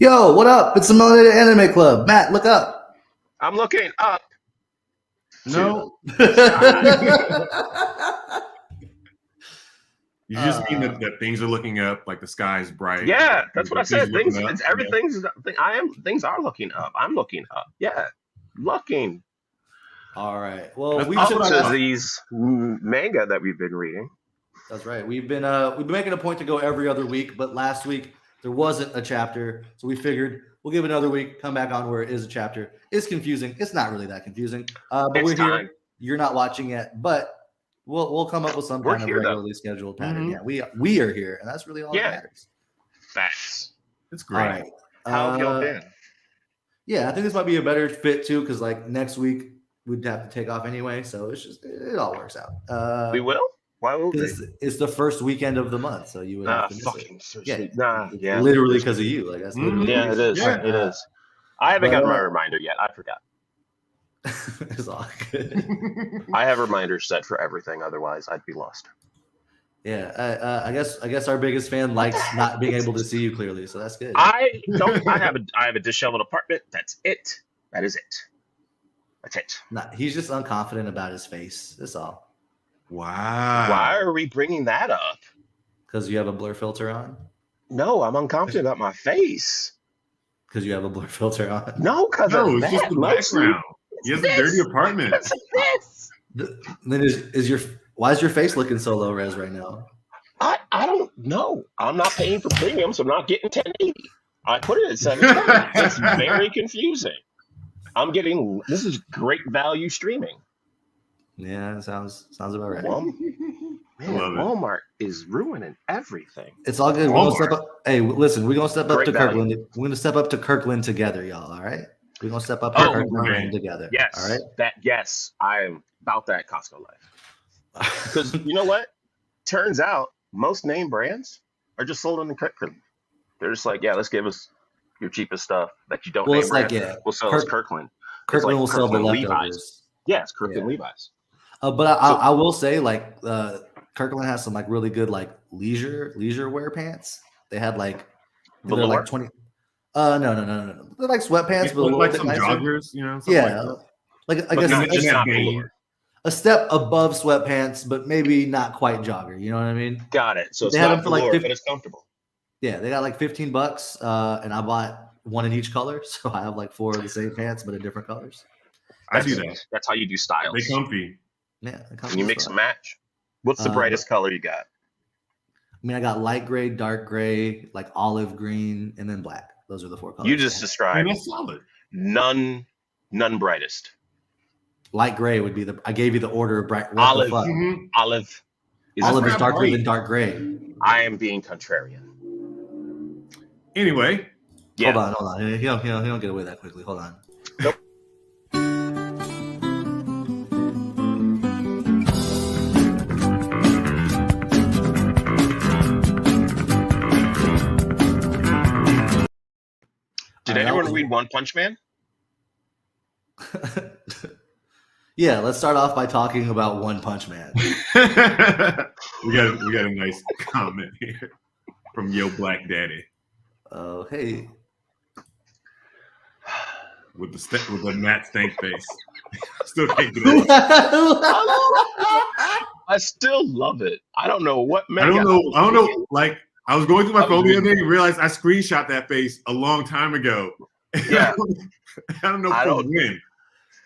Yo, what up? It's the Melanated Anime Club. Matt, look up. I'm looking up. No, you just mean that things are looking up, like the sky's bright. Yeah, that's what I said. looking Things, up, it's everything's. Things are looking up. I'm looking up. Yeah, looking All right. Well, That's we up took what I to thought. these manga that we've been reading. That's right. We've been making a point to go every other week, but last week there wasn't a chapter, so we figured we'll give it another week, come back on where it is a chapter. It's confusing. It's not really that confusing. But It's we're time. here. You're not watching yet, but we'll come up with some We're kind of here, though. regularly scheduled pattern. Mhm. Yeah, we are here, and that's really all Yeah. that matters. Facts. It's All great. right. How have y'all been? Yeah, I think this might be a better fit too, because like next week we'd have to take off anyway, so it all works out. We will. Why will we? It's the first weekend of the month, so you would have to miss it. Fucking Yeah, nah. it's Yeah. literally because of you. Like that's Mhm. literally Yeah, it is. Yeah. It is. I haven't But, gotten my reminder yet. I forgot. It's all good. I have reminders set for everything. Otherwise, I'd be lost. Yeah, I guess our biggest fan likes not being able to see you clearly, so that's good. I don't. I have a disheveled apartment. That's it. That is it. That's it. He's just unconfident about his face. That's all. Wow. Why are we bringing that up? Because you have a blur filter on. No, I'm unconfident about my face. Because you have a blur filter on. No, because No, of it's just that. the Mostly background. He has a dirty apartment. because of this. Then why is your face looking so low res right now? I don't know. I'm not paying for premium, so I'm not getting 1080. I put it at 720. It's very confusing. This is great value streaming. Yeah, it sounds about right. Man, love it. Walmart is ruining everything. It's all good. We're gonna step up. Hey, listen, we're gonna step up Great to value. Kirkland. We're gonna step up to Kirkland together, y'all. All right. We're gonna step up to Oh, Kirkland right. together. Yes. All right. Yes, I am about that Costco life. Because you know what? Turns out most name brands are just sold on the Kirkland. They're just like, yeah, let's give us your cheapest stuff that you don't Well, name it's like, brand. yeah, We'll sell us Kirkland. Kirkland like will sell the Kirkland Levi's. leftovers. Yeah, it's Kirkland Yeah. Levi's. But I will say, like, Kirkland has some like really good like leisure wear pants. They had like they're Velour? like 20. No. They're like sweatpants, but a little like bit some nicer. joggers, something Yeah, like that. I guess not, Just it's not Bane. velour. a step above sweatpants, but maybe not quite jogger. You know what I mean? Got it. So it's They had not them for, like, velour, 50 but it's comfortable. Yeah, they got like $15, and I bought one in each color, so I have like 4 of the same pants but in different colors. I do that. That's how you do styles. They comfy. Yeah, And you mix and match. What's the brightest color you got? I mean, I got light gray, dark gray, like olive green, and then black. Those are the 4 colors. You just And described that's solid. none brightest. light gray would be I gave you the order of bright. What Olive. the fuck? Mhm. Olive. Olive is not darker bright. than dark gray. I am being contrarian. Anyway, Yeah. Hold on. He don't get away that quickly. Hold on. Did anyone read One Punch Man? Yeah, let's start off by talking about One Punch Man. we got a nice comment here from Yo Black Daddy Oh, hey. with the Matt Stank face. Still can't get it. I still love it. I don't know what I don't know. Like I was going through my phone the other day and realized I screenshot that face a long time ago. Yeah. I don't know I don't- when.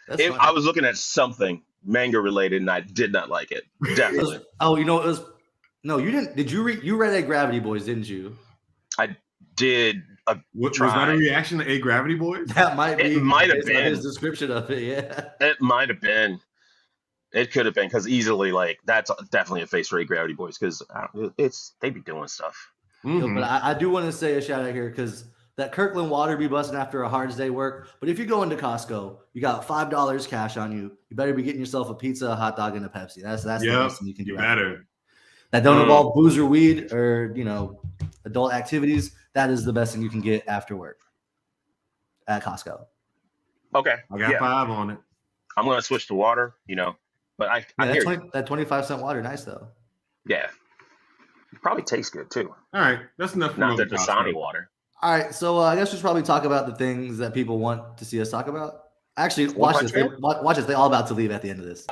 That's funny. I was looking at something manga related and I did not like it. Definitely. Oh, you know it was. No, you didn't. Did you read? You read A Gravity Boys, didn't you? Did a Was that try. a reaction to A Gravity Boys? That might be. It might have based on been. his description of it. Yeah. It might have been. It could have been because easily like that's definitely a face for A Gravity Boys because they be doing stuff. Yo, Mhm. but I do want to say a shout out here because that Kirkland water be busting after a hard day work. But if you go into Costco, you got $5 cash on you. You better be getting yourself a pizza, a hot dog, and a Pepsi. That's the Yep, best thing you can do. You after. better. That don't involve booze or weed or adult activities. That is the best thing you can get after work at Costco. Okay. I got 5 on it. I'm gonna switch to water, but I Yeah, hear you. that 25-cent water, nice though. Yeah. It probably tastes good too. All right, that's enough. Not the promoting Dasani Costco. water. All right, so I guess we should probably talk about the things that people want to see us talk about. Actually, watch Punch this. They, Man? watch this. They're all about to leave at the end of this.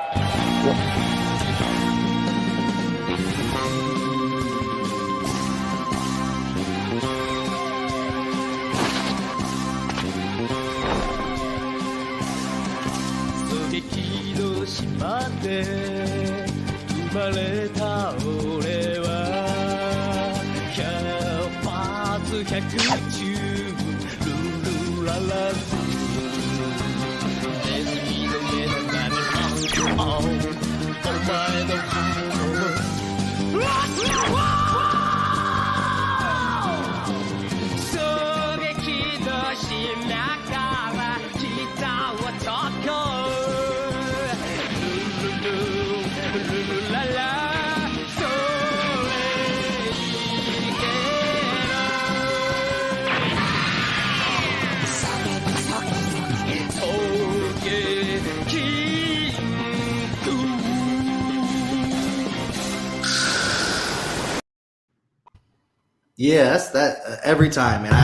Yes, that every time, and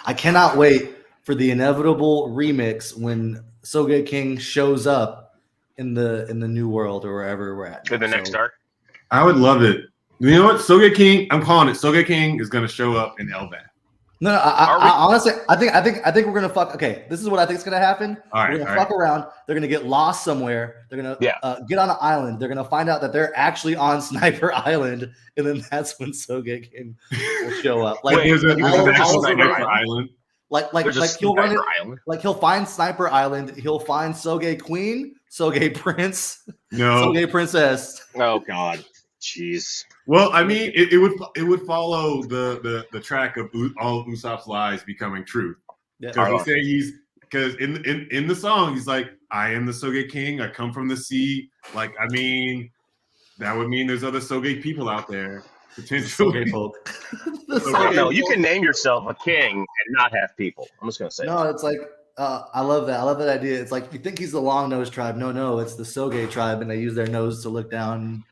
I cannot wait for the inevitable remix when Soge King shows up in the new world or wherever we're at. To the next arc. I would love it. You know what? Soge King, I'm calling it. Soge King is going to show up in Elbaf. No, I honestly, I think we're gonna fuck. Okay, this is what I think is gonna happen. All right, we're gonna fuck around. They're gonna get lost somewhere. They're gonna get on an island. They're gonna find out that they're actually on Sniper Island, and then that's when Soge King will show up. Like, There's an actual Sniper Island. Island. like he'll run it. Like he'll find Sniper Island. He'll find Soge Queen, Soge Prince, Soge Princess. Oh God, jeez. Well, I mean, it would follow the track of all of Usopp's lies becoming true. Because because in the song he's like, I am the Soge King. I come from the sea. Like, I mean, that would mean there's other Soge people out there potentially. Soge folk. I don't know. You can name yourself a king and not have people. I'm just gonna say. No, it's like I love that. I love that idea. It's like you think he's the long nose tribe. No, it's the Soge tribe, and they use their nose to look down.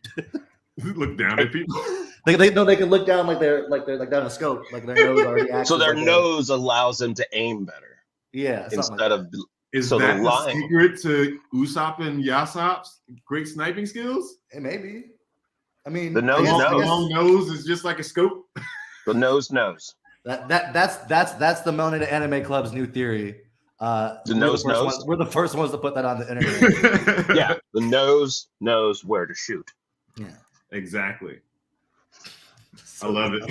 Look down at people. They can look down like they're down a scope, like their nose already acts. So their like nose allows them to aim better. Yeah, Instead of is so that the secret to Usopp and Yasop's great sniping skills? It may be. I mean, the nose long nose is just like a scope. The nose knows. That's the Melanated Anime Club's new theory. The nose knows. We're the first ones to put that on the internet. Yeah, the nose knows where to shoot. Yeah. Exactly. I love it.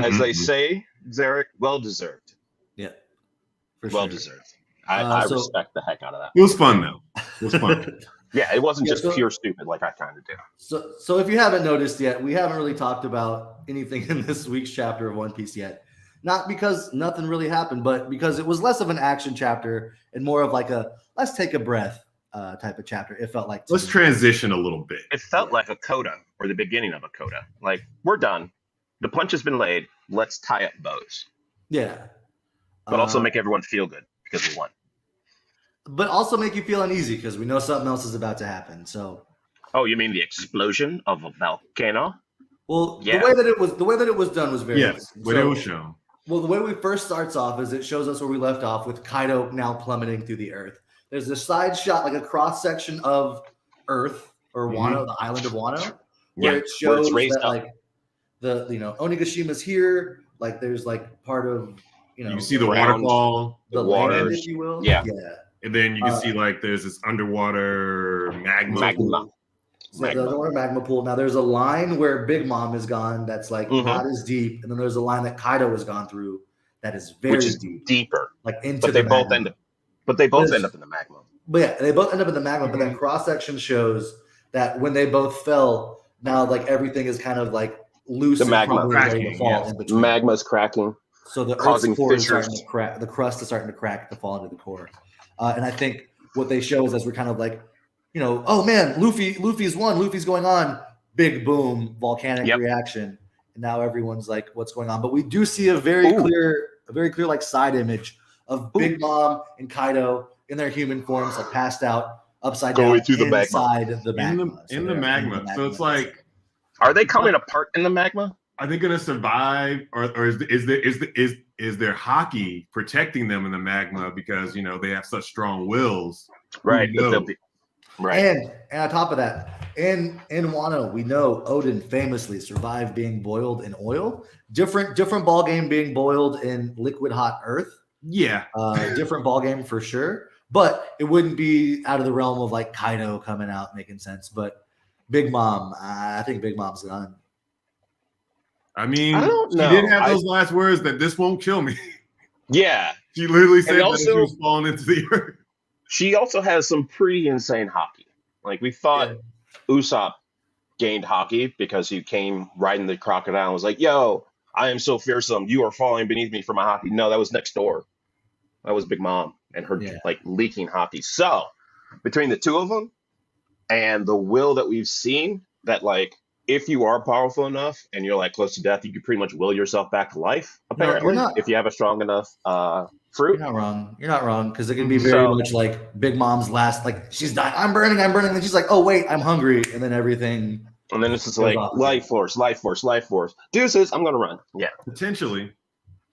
As they say, Zarek, well deserved. Yeah. Well deserved. I respect the heck out of that. It was fun though. It was fun. Yeah, it wasn't just pure stupid like I kind of do. So if you haven't noticed yet, we haven't really talked about anything in this week's chapter of One Piece yet. Not because nothing really happened, but because it was less of an action chapter and more of like a let's take a breath type of chapter. It felt like let's transition a little bit. It felt like a coda or the beginning of a coda. Like, we're done. The punch has been laid. Let's tie up bows. Yeah. But also make everyone feel good because we won. But also make you feel uneasy because we know something else is about to happen. So, oh, you mean the explosion of a volcano? Well, yeah. the way that it was done was very yes. Good. It was shown. Well, the way we first starts off is it shows us where we left off with Kaido now plummeting through the earth. There's a side shot, like a cross section of Earth or Wano, the island of Wano, where it shows that like the Onigashima's here. Like there's like part of you can see the waterfall, the land, if you will. Yeah. And then you can see like there's this underwater magma pool. So the underwater magma pool. Now there's a line where Big Mom is gone that's like not as deep, and then there's a line that Kaido has gone through that is very deep, deeper, like into. But they both end up. But they both end up in the magma. But yeah, they both end up in the magma. But then cross section shows that when they both fell, now like everything is kind of like loose. The magma cracking. In between. Magma's cracking. So the causing Earth's core is fissures. starting to crack. The crust is starting to crack to fall into the core. And I think what they show is as we're kind of like, oh man, Luffy's won. Luffy's going on. Big boom, volcanic reaction. And now everyone's like, what's going on? But we do see a very clear like side image of Big Mom and Kaido in their human forms, like passed out upside Going down through the magma. inside the magma. In the magma. So it's like, are they coming apart in the magma? Are they going to survive, or is their hockey protecting them in the magma because they have such strong wills? Right. Right. And on top of that, in Wano, we know Odin famously survived being boiled in oil. Different ball game being boiled in liquid hot earth. Yeah. Different ball game for sure. But it wouldn't be out of the realm of like Kaido coming out making sense. But Big Mom, I think Big Mom's gone. I mean, I don't know. She did have those last words that this won't kill me. Yeah. She literally said also, that she was falling into the earth. She also has some pretty insane hockey. Like we thought Usopp gained hockey because he came riding the crocodile and was like, yo, I am so fearsome. You are falling beneath me for my hockey. No, that was next door. That was Big Mom and her like leaking hockey. So between the two of them and the will that we've seen, that like if you are powerful enough and you're like close to death, you can pretty much will yourself back to life, apparently, if you have a strong enough fruit. You're not wrong. Because it can be very much like Big Mom's last, like she's dying, I'm burning. And she's like, oh wait, I'm hungry. And then everything. And then it's just like life force. Deuces, I'm gonna run. Yeah. Potentially.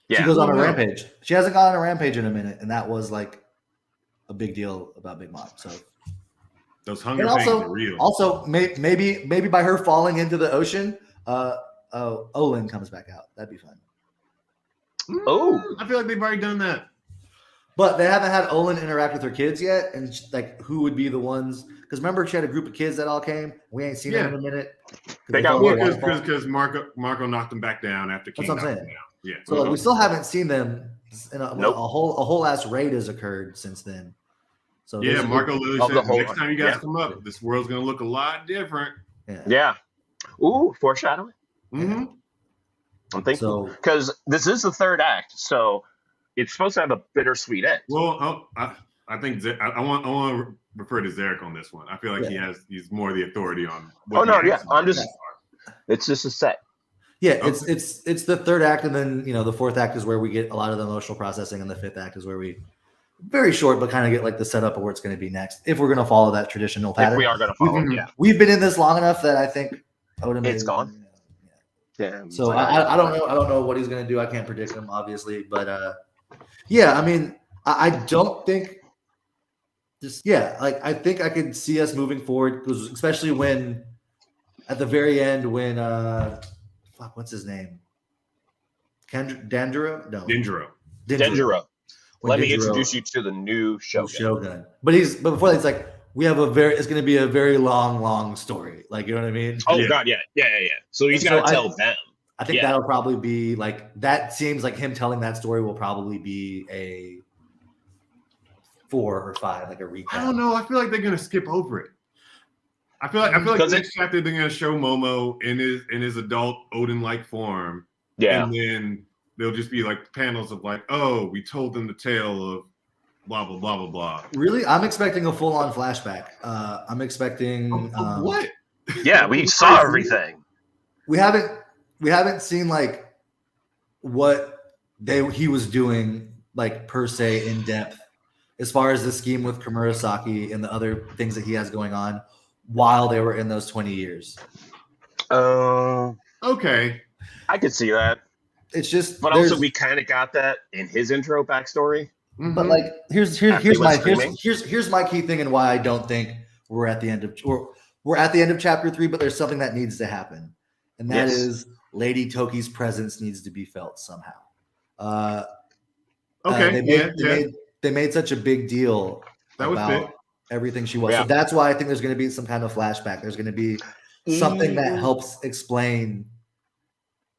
Yeah. She goes on a rampage. She hasn't gone on a rampage in a minute, and that was like a big deal about Big Mom. So those hunger pains are real. Also, maybe by her falling into the ocean, Olin comes back out. That'd be fun. I feel like they've already done that. But they haven't had Olin interact with her kids yet, and like who would be the ones? Because remember, she had a group of kids that all came. We ain't seen them in a minute. They got because Marco knocked them back down after King knocked them down. Yeah. So like, we still haven't seen them. In a whole ass raid has occurred since then. So yeah, Marco literally said, next time you guys come up, this world's gonna look a lot different. Yeah. Ooh, foreshadowing. Mm-hmm. I'm thinking because this is the third act, so it's supposed to have a bittersweet end. Well, I think I want to refer to Zarek on this one. I feel like he's more the authority on. It's just a set. Yeah, it's the third act, and then the fourth act is where we get a lot of the emotional processing, and the fifth act is where we very short, but kind of get like the setup of where it's going to be next. If we're going to follow that traditional pattern, if we are going to follow, we've been in this long enough that I think it's gone. Yeah. So I don't know. I don't know what he's going to do. I can't predict him, obviously, but I mean, I don't think. I think I could see us moving forward, because especially when at the very end when what's his name? Danduro? No. Dendro. Let me introduce you to the new Shogun. But before that, it's like it's going to be a very long story. Like, you know what I mean? Oh God, yeah. So he's got to tell them. I think that'll probably be like, that seems like him telling that story will probably be a 4 or 5, like a recap. I don't know. I feel like they're going to skip over it. I feel like next chapter they're going to show Momo in his adult Odin-like form. Yeah. And then they'll just be like panels of like, oh, we told them the tale of blah blah blah blah blah. Really, I'm expecting a full-on flashback. I'm expecting what? Yeah, we saw everything. We haven't seen like what he was doing like per se in depth as far as the scheme with Komurasaki and the other things that he has going on while they were in those 20 years. Okay, I could see that. It's just, but also we kind of got that in his intro backstory. But like, here's my key thing, and why I don't think we're at the end of chapter 3, but there's something that needs to happen, and that is Lady Toki's presence needs to be felt somehow. They made such a big deal about everything she was. So that's why I think there's going to be some kind of flashback. There's going to be something that helps explain.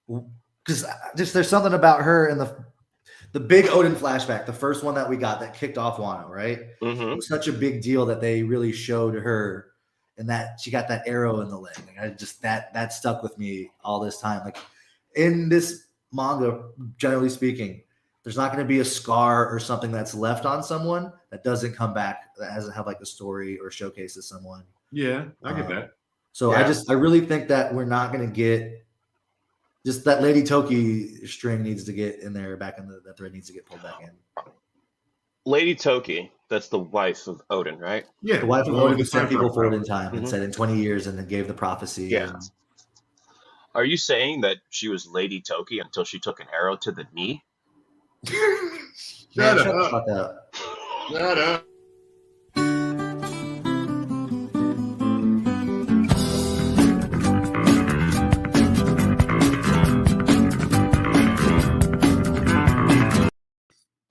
Because there's something about her in the big Odin flashback, the first one that we got that kicked off Wano, right? Mm-hmm. It was such a big deal that they really showed her, and that she got that arrow in the leg. Like, that stuck with me all this time. Like, in this manga, generally speaking, there's not going to be a scar or something that's left on someone that doesn't come back, that hasn't have like a story or showcases someone. Yeah, I get that. So I really think that we're not going to get. Just that Lady Toki string needs to get in there, that thread needs to get pulled back in. Lady Toki, that's the wife of Odin, right? Yeah, The wife of Odin sent people forward in time Mhm. and said in 20 years, and then gave the prophecy. Yeah. And Are you saying that she was Lady Toki until she took an arrow to the knee? man, Shut shut the up. fuck up. Shut up.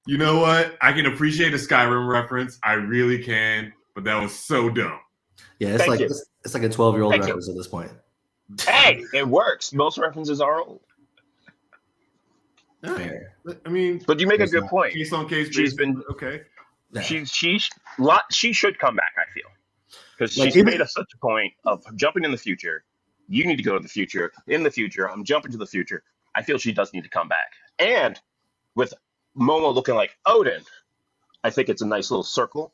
You know what? I can appreciate a Skyrim reference. I really can, but that was so dumb. Yeah, it's Thank like you. it's like a 12-year-old Thank you. reference at this point. Hey, it works. Most references are old. Fair. I mean, But you make a It's good not. point. case on case She's basis. been Okay. Yeah. She should come back, I feel. Because Like, she's even- made us such a point of jumping in the future. You need to go to the future. In the future, I'm jumping to the future. I feel she does need to come back. And with Momo looking like Odin, I think it's a nice little circle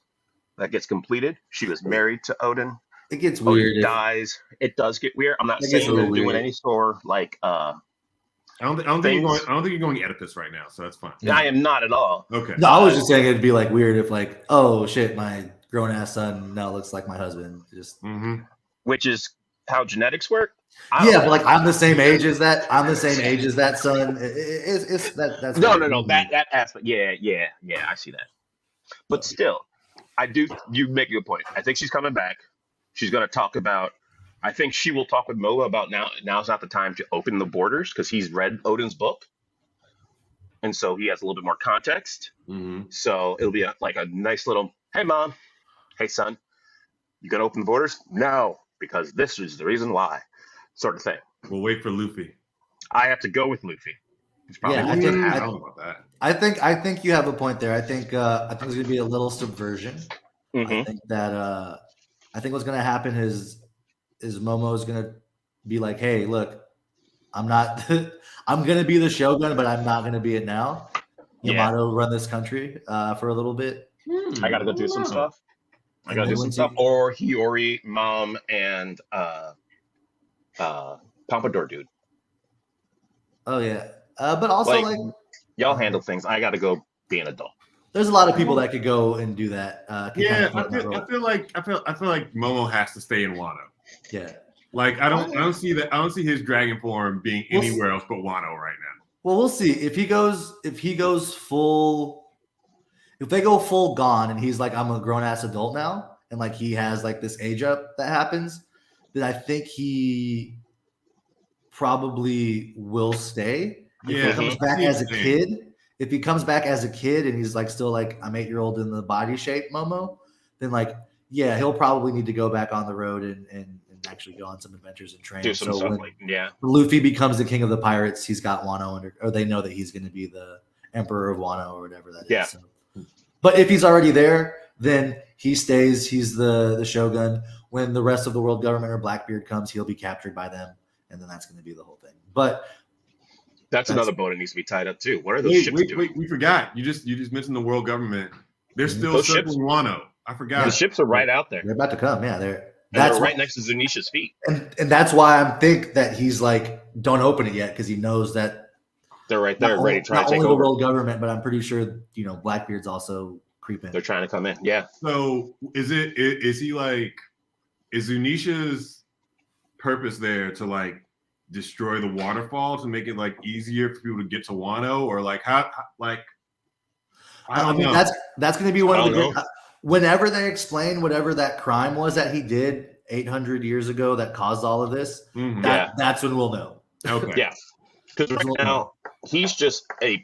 that gets completed. She was married to Odin. It gets Odin weird. dies. It does get weird. I'm not It gets a saying they're little doing weird. any sort like I don't think you're going Oedipus right now, so that's fine. No. I am not at all. Okay. No, I was just saying it'd be like weird if like, oh shit, my grown ass son now looks like my husband. Just Mm-hmm. Which is how genetics work. I don't yeah, know. but like I'm the same age as that. I'm the same age as that son. It's that's No, weird. that aspect. Yeah, I see that. But still, you make a good point. I think she's coming back. She's going to talk about, I think she will talk with Moa about now's not the time to open the borders because he's read Odin's book. And so he has a little bit more context. Mm-hmm. So it'll be like a nice little, hey, mom, hey, son, you going to open the borders? No, because this is the reason why, sort of thing. We'll wait for Luffy. I have to go with Luffy. He's probably Yeah, I what's think- gonna I happen. don't know about that. I think you have a point there. I think there's gonna be a little subversion. I Mhm. think that I think what's gonna happen is Momo's gonna be like, hey, look, I'm not I'm gonna be the Shogun, but I'm not gonna be it now. Yeah. Yamato run this country for a little bit. I got to go do some stuff. I And got to then do some once stuff. you- Or Hiyori, mom, and Pompadour dude. Oh yeah. But also Like- like Y'all handle things. I got to go be an adult. there's a lot of people that could go and do that. Can Yeah, kind of fill that I role. feel like Momo has to stay in Wano. Yeah. Like I don't see that. I don't see his dragon form being Well, anywhere else but Wano right now. Well, we'll see if he goes full. If they go full gone and he's like, I'm a grown ass adult now, and like he has like this age up that happens, then I think he probably will stay. If Yeah, he comes back as a kid, if he comes back as a kid and he's like still like I'm 8-year-old in the body shape, Momo, then like yeah, he'll probably need to go back on the road and actually go on some adventures and train. Do some So stuff when like, yeah. Luffy becomes the king of the pirates, he's got Wano under, or they know that he's going to be the emperor of Wano or whatever that is. Yeah. So, but if he's already there, then he stays. He's the shogun. When the rest of the world government or Blackbeard comes, he'll be captured by them, and then that's going to be the whole thing. But That's another boat that needs to be tied up too. What are those ships doing? Wait, we forgot. You just mentioned the world government. They're still Those ships- circling Wano. I forgot. The ships are right out there. they're about to come. Yeah, And that's they're right why, next to Zunisha's feet. and that's why I think that he's like, don't open it yet because he knows that They're right there, not ready only, to try to not take only the over. world government, but I'm pretty sure Blackbeard's also creeping. They're trying to come in. Yeah. So is Zunisha's purpose there to like destroy the waterfall to make it like easier for people to get to Wano, or like how like I don't know. That's going to be one I of the don't good. Whenever they explain whatever that crime was that he did 800 years ago that caused all of this, Mhm. that's when we'll know. Okay. Yeah. Because right now, he's just a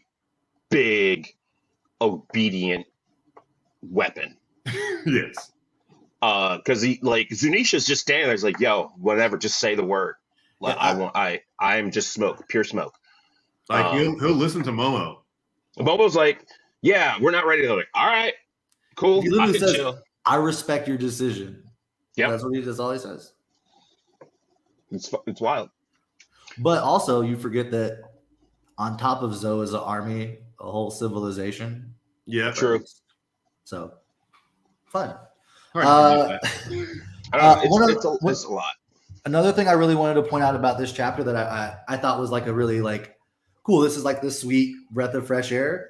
big, obedient weapon. Yes. Because he like Zunisha's just standing there. He's like, "Yo, whatever, just say the word. Like, Yeah, I'm just smoke, pure smoke." Like he'll listen to Momo. Bobo's like, "Yeah, we're not ready to." Like, all right, cool. He I literally can says, chill. I respect your decision. Yep. That's all he says. It's wild. But also, you forget that on top of Zoa's army, a whole civilization. Yeah. True. So, fun. Hard to believe that. I don't know. one It's a lot. Another thing I really wanted to point out about this chapter that I thought was like a really like cool. This is like this sweet breath of fresh air.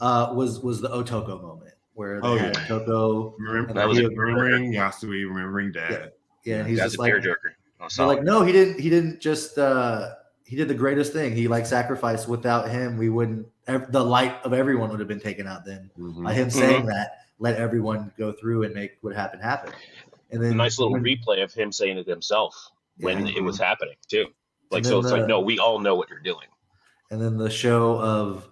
Was the Otoko moment where they had Toko. Remembering Yasui, remembering Dad. Yeah, and he's That's just a like, tearjerker. they're like, no, he didn't just he did the greatest thing. He like sacrificed. Without him, we wouldn't. The light of everyone would have been taken out. Then by him saying that, let everyone go through and make what happened happen. And then a nice little replay of him saying it himself when it was happening too. Like, so it's like, no, we all know what you're doing. And then the show of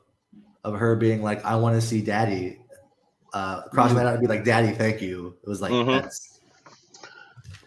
her being like, I want to see Daddy. Crossing that out would be like, Daddy, thank you. It was like that's.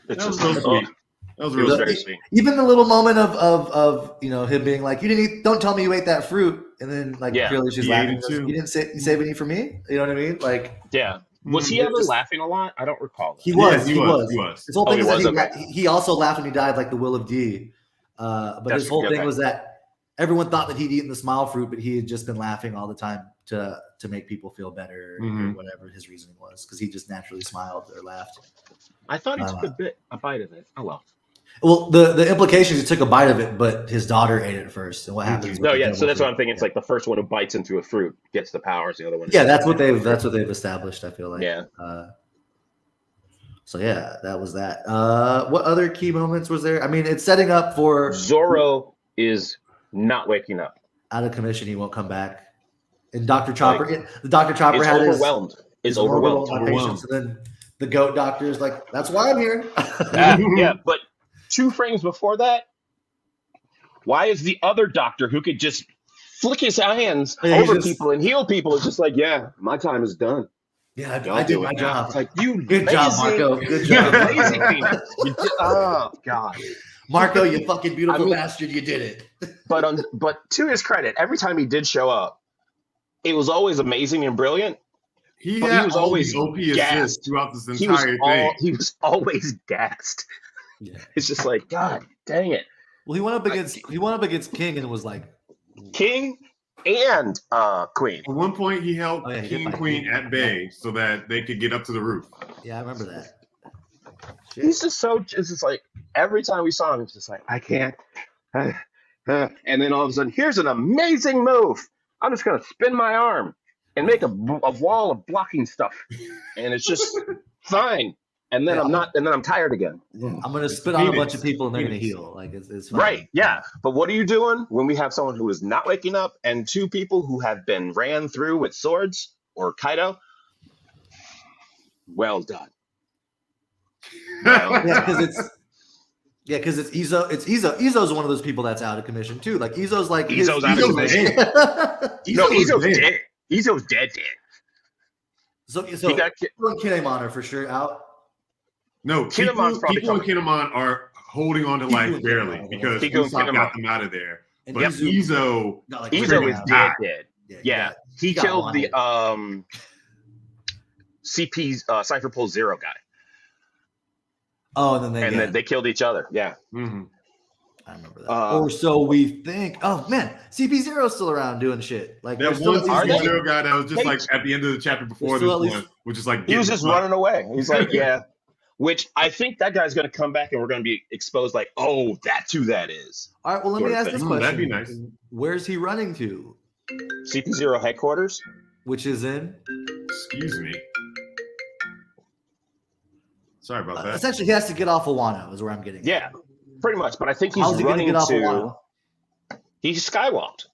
It's that was just so sweet. That was really very sweet. Even the little moment of him being like, don't tell me you ate that fruit, and then like clearly she's laughing. You didn't save any for me. You know what I mean? Like, yeah. Was he ever laughing a lot? I don't recall that. He was. His whole thing is that he also laughed when he died, like the Will of D. But his whole thing was that everyone thought that he'd eaten the smile fruit, but he had just been laughing all the time to make people feel better or whatever his reasoning was, because he just naturally smiled or laughed. I thought he took a bite of it. Oh well. Well, the implication is he took a bite of it, but his daughter ate it first. And what happens? No, yeah. So that's what I'm thinking. It's like the first one who bites into a fruit gets the powers. The other one. Yeah, that's what they've established. I feel like. Yeah. So yeah, that was that. What other key moments was there? I mean, it's setting up for Zoro is not waking up. Out of commission, he won't come back. And Dr. Chopper, Dr. Chopper had overwhelmed. Is overwhelmed. Patients, and then the goat doctor is like, "That's why I'm here." Yeah, but 2 frames before that, why is the other doctor who could just flick his hands over people and heal people is just like, yeah, my time is done. Yeah, I did my job. It's like, you good job, Marco. Good job, oh God, Marco, you fucking beautiful bastard, you did it. but to his credit, every time he did show up, it was always amazing and brilliant. He was always OP assists throughout this entire thing. He was always gassed. Yeah. It's just like, God dang it. Well, he went up against King and it was like King and Queen. At one point, he held King and Queen at bay so that they could get up to the roof. Yeah, I remember that. Shit. He's just it's just like every time we saw him, it's just like, I can't. And then all of a sudden, here's an amazing move. I'm just gonna spin my arm and make a wall of blocking stuff, and it's just fine. And then I'm tired again. I'm gonna spit on a bunch of people and they're gonna heal. Like it's fine. Right, yeah. But what are you doing when we have someone who is not waking up and 2 people who have been ran through with swords or Kaido? Well done. Yeah, because it's Izo. It's Izo. Izo's one of those people that's out of commission too. Like Izo's like Izo's out of commission. No, Izo's dead. Izo's dead. So he got Kinemon for sure out. No, people in Kinemon are holding on to life barely because Usopp got them out of there. And but Izo is dead. Yeah. He killed the CP's Cypher Pull Zero guy. Oh, and then they killed each other. Yeah. Mm-hmm. I remember that. Or so we think. Oh man, CP0's still around doing shit. Like that one CP0 guy that was just like at the end of the chapter before this one, which is like he was just running away. He's like, yeah. Which I think that guy's going to come back and we're going to be exposed like, oh, that's who that is. All right, well, let me ask this question. That'd be nice. Where's he running to? CP0 headquarters. Which is in? Excuse me. Sorry about that. Essentially, he has to get off of Wano is where I'm getting. Yeah, pretty much. But I think he's running to. He's skywalked.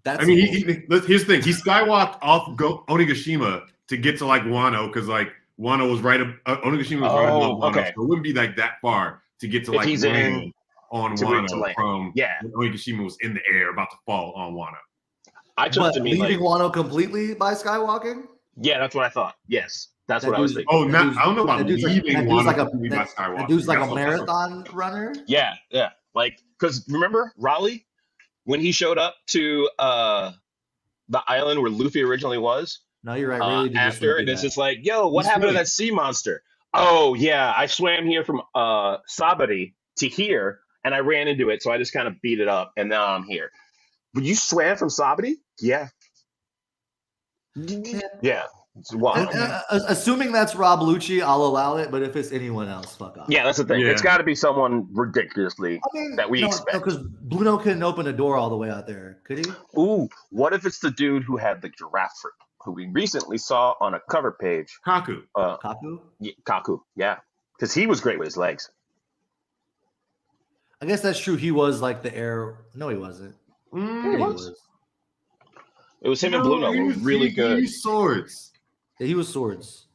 Here's the thing. He skywalked off Onigashima to get to like Wano because like Wano was right. Onigashima was right above Wano, so it wouldn't be like that far to get to like land on Wano from Onigashima was in the air about to fall on Wano. I took to me leaving Wano completely by skywalking. Yeah, that's what I thought. Yes, that's what I was thinking. Oh, I don't know about leaving Wano completely by skywalking. That dude's like a marathon runner. Yeah, like because remember Raleigh when he showed up to the island where Luffy originally was. No, you're right. Really after, and it's just like, yo, what happened to that sea monster? Oh, yeah, I swam here from Sabari to here, and I ran into it, so I just kind of beat it up, and now I'm here. But you swam from Sabari? Yeah. Yeah. Wow. Assuming that's Rob Lucci, I'll allow it, but if it's anyone else, fuck off. Yeah, that's the thing. Yeah. It's got to be someone ridiculously that we expect. Because Bruno couldn't open a door all the way out there, could he? Ooh, what if it's the dude who had the giraffe fruit? who we recently saw on a cover page. Kaku. Kaku? Kaku, yeah. Because he was great with his legs. I guess that's true. He was like the heir. No, he wasn't. Yeah, he was. It was him and Blue Note were really good. He used swords. Yeah, he was swords.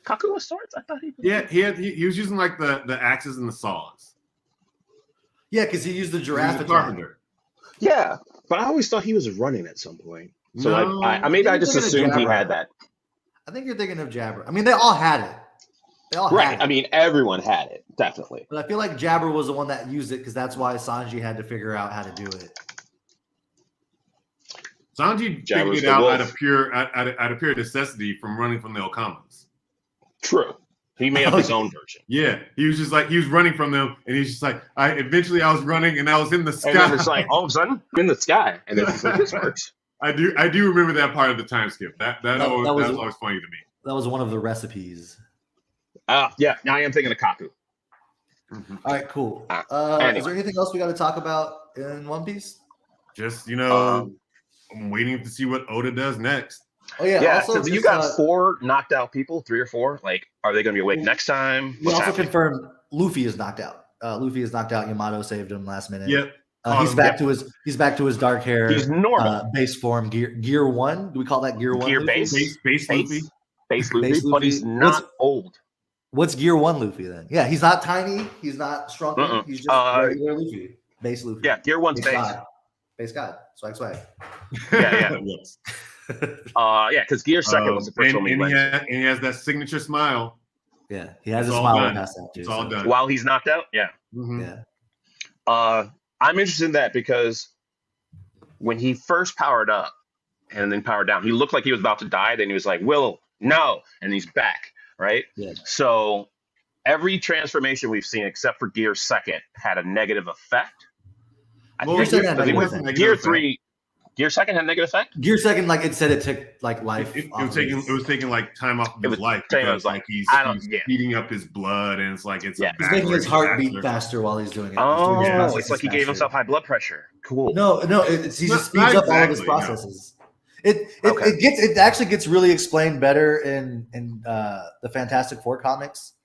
Kaku was swords? I thought he was. Yeah, he was using like the axes and the saws. Yeah, because he used the giraffe He was a carpenter. Yeah, but I always thought he was running at some point. So No, I just assumed he had that. I think you're thinking of Jabber. I mean, they all had it. They all had it. I mean, everyone had it, definitely. But I feel like Jabber was the one that used it because that's why Sanji had to figure out how to do it. Sanji figured it out out of pure necessity from running from the Okamas. True. He made up his own version. Yeah, he was just like he was running from them, and he's just like, I was running, and I was in the sky. And then it's like all of a sudden I'm in the sky, and then it's like, this works. I do remember that part of the time skip. That was always funny to me. That was one of the recipes. Yeah. Now I am thinking of Kaku. Mm-hmm. All right, cool. Anyway. Is there anything else we got to talk about in One Piece? Just I'm waiting to see what Oda does next. Oh yeah. Yeah. Also, So you got 4 knocked out people, 3 or 4. Like, are they going to be awake next time? We also confirmed Luffy is knocked out. Luffy is knocked out. Yamato saved him last minute. Yep. He's back to his dark hair. He's normal. Base form. Gear 1. Do we call that Gear 1? Gear Luffy? Base Luffy. Base Luffy, but he's not old. What's Gear 1 Luffy then? Yeah, he's not tiny. He's not shrunken. He's just regular Luffy. Base Luffy. Yeah, Gear 1's base. God. Base God. Swag. Yeah. Yes. Yeah, because Gear 2nd was the first one we went. And he has that signature smile. Yeah, he has a smile past that too. It's all done. While he's knocked out, yeah. Mm-hmm. Yeah. I'm interested in that because when he first powered up and then powered down, he looked like he was about to die. Then he was like, "Will, no," and he's back, right? Yeah. So every transformation we've seen, except for Gear 2nd, had a negative effect. Gear 3. Gear 2nd had a negative effect? Gear 2nd, like it said, it took like life. It was taking like time off of his life because like he's heating up his blood, and it's like he's making his heart beat faster while he's doing it. It's like he gave himself high blood pressure. Cool. No, he just speeds up all of his processes. No. It actually gets really explained better in the Fantastic Four comics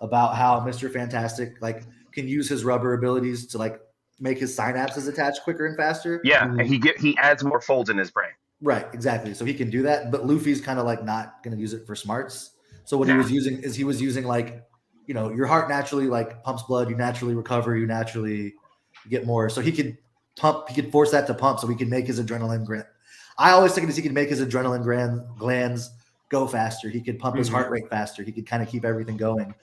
about how Mr. Fantastic like can use his rubber abilities to like make his synapses attach quicker and faster. Yeah, and he adds more folds in his brain. Right, exactly. So he can do that, but Luffy's kind of like not going to use it for smarts. So what he was using like, your heart naturally like pumps blood, you naturally recover, you naturally get more. So he could force that to pump so he can make his adrenaline gland. I always think he could make his adrenaline glands go faster. He could pump his heart rate faster. He could kind of keep everything going,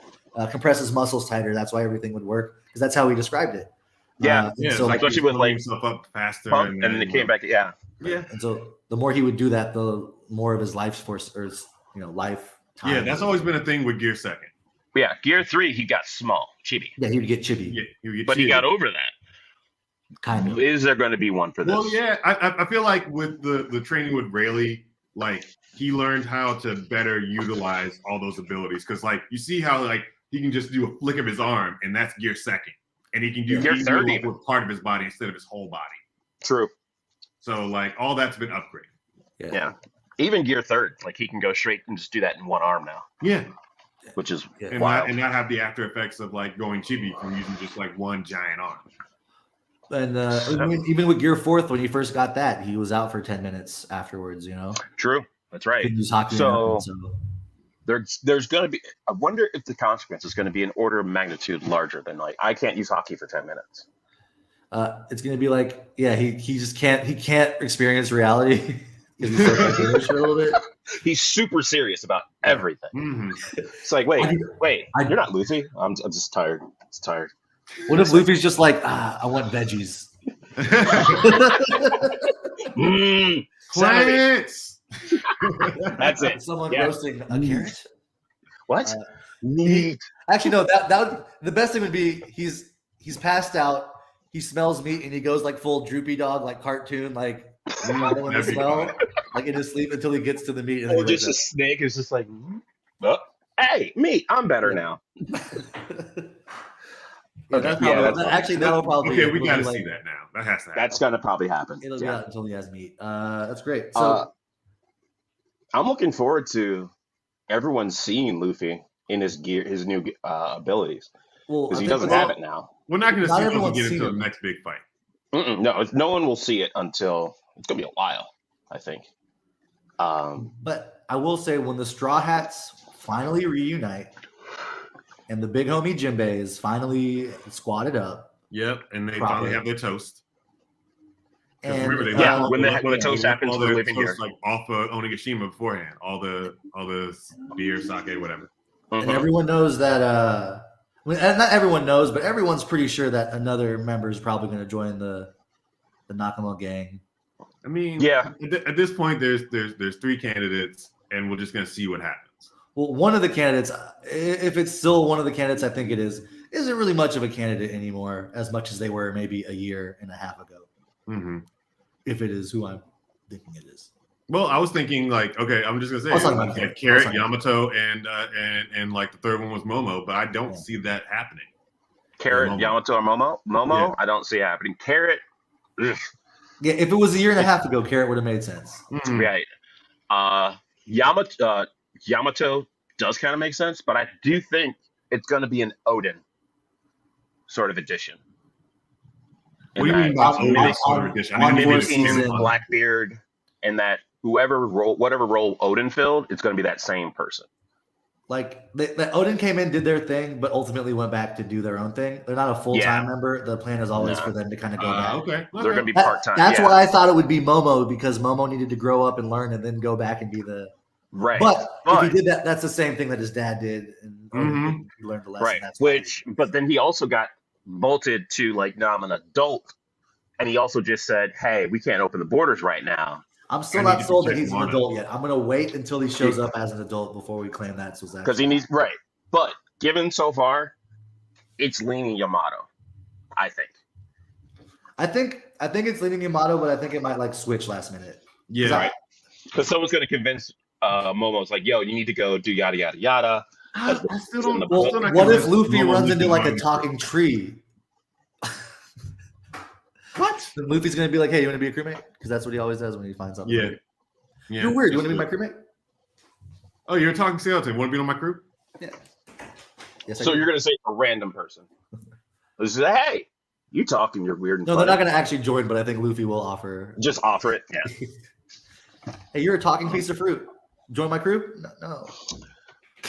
compress his muscles tighter. That's why everything would work because that's how he described it. Yeah. So like especially with like himself up faster, and then it came back. Yeah. And so the more he would do that, the more of his life force or life time. Yeah, that's always been a thing with Gear 2nd. Yeah, Gear 3 he got small, chibi. Yeah, he would get chibi. Yeah, he got over that. Kind of. Is there going to be one for this? Well, yeah, I feel like with the training with Rayleigh, like he learned how to better utilize all those abilities because like you see how like he can just do a flick of his arm and that's Gear 2nd. And he can do Gear 30 with part of his body instead of his whole body. True. So like all that's been upgraded. Yeah. Even Gear 3rd, like he can go straight and just do that in one arm now. Yeah. Which is wild. And not have the after effects of like going chibi from using just like one giant arm. And even with Gear 4th, when he first got that, he was out for 10 minutes afterwards. True. That's right. So there's going to be. I wonder if the consequence is going to be an order of magnitude larger than like I can't use hockey for 10 minutes. It's going to be like he just can't experience reality because he's so cartoonish a little bit. He's super serious about everything. Mm-hmm. It's like wait, you're not Luffy. I'm just tired. It's tired. What if Luffy's just like I want veggies? Plants. That's it. Someone roasting a carrot. What? Meat. Actually, no. That the best thing would be he's passed out. He smells meat and he goes like full droopy dog, like cartoon, like the smell, like in his sleep until he gets to the meat. Or just a snake is just like, hey, meat. I'm better now. That'll probably. Okay, we got to see that now. That has to happen. That's gonna probably happen. It'll be out until he has meat. That's great. So I'm looking forward to everyone seeing Luffy in his new abilities, Well, because I he think doesn't have it now. We're not going to Not see once we everyone's get seen into the him. next big fight. No, no one will see it until it's gonna be a while, I think. But I will say, when the Straw Hats finally reunite and the big homie Jinbei is finally squatted up. Yep, and they Proper. finally have their toast. And remember, they yeah, left when all the toast happens, all we're their leaving toast, here. like off of Onigashima beforehand. All the beer, sake, whatever. and everyone knows that. Not everyone knows, but everyone's pretty sure that another member is probably going to join the Nakama gang. I mean, yeah. At this point, there's 3 candidates, and we're just going to see what happens. Well, one of the candidates, if it's still one of the candidates, I think it is, isn't really much of a candidate anymore, as much as they were maybe a year and a half ago. Mm-hmm. If it is who I'm thinking it is. Well, I was thinking like, okay, I'm just gonna say like Carrot, Yamato, and like the third one was Momo, but I don't see that happening. Carrot, Yamato, or Momo? Momo, I don't see happening. Carrot, ugh. Yeah, if it was a year and a half ago, Carrot would have made sense. Mm-hmm. Right. Yamato does kind of make sense, but I do think it's going to be an Odin sort of edition. What do you mean by Odin sort of edition? I mean, maybe Blackbeard, and that whatever role Odin filled, it's going to be that same person. Like the Odin came in, did their thing, but ultimately went back to do their own thing. They're not a full-time member. The plan is always for them to kind of go back. Okay. They're going to be part-time. That's why I thought it would be Momo, because Momo needed to grow up and learn and then go back and be the right. But if he did that, that's the same thing that his dad did, and he learned the lesson. Right. That's but then he also got bolted to like, no, I'm an adult, and he also just said, "Hey, we can't open the borders right now." I'm still not sold that he's an adult yet. I'm going to wait until he shows up as an adult before we claim that. Because he needs But given so far, it's leaning Yamato, I think. I think it's leaning Yamato, but I think it might like switch last minute. Yeah, right. Because someone's going to convince Momo's like, "Yo, you need to go do yada yada yada." I still don't. What if Luffy runs into like a talking tree? What? Then Luffy's gonna be like, "Hey, you want to be a crewmate?" Because that's what he always does when he finds something. Yeah. You're weird. You want to be my crewmate? Oh, you're talking skeleton. Want to be on my crew? Yeah. Yes, so you're gonna say a random person? Say, "Hey, you talking? You're weird." And no, they're not gonna actually join, but I think Luffy will offer. Just offer it. Yeah. Hey, you're a talking piece of fruit. Join my crew? No.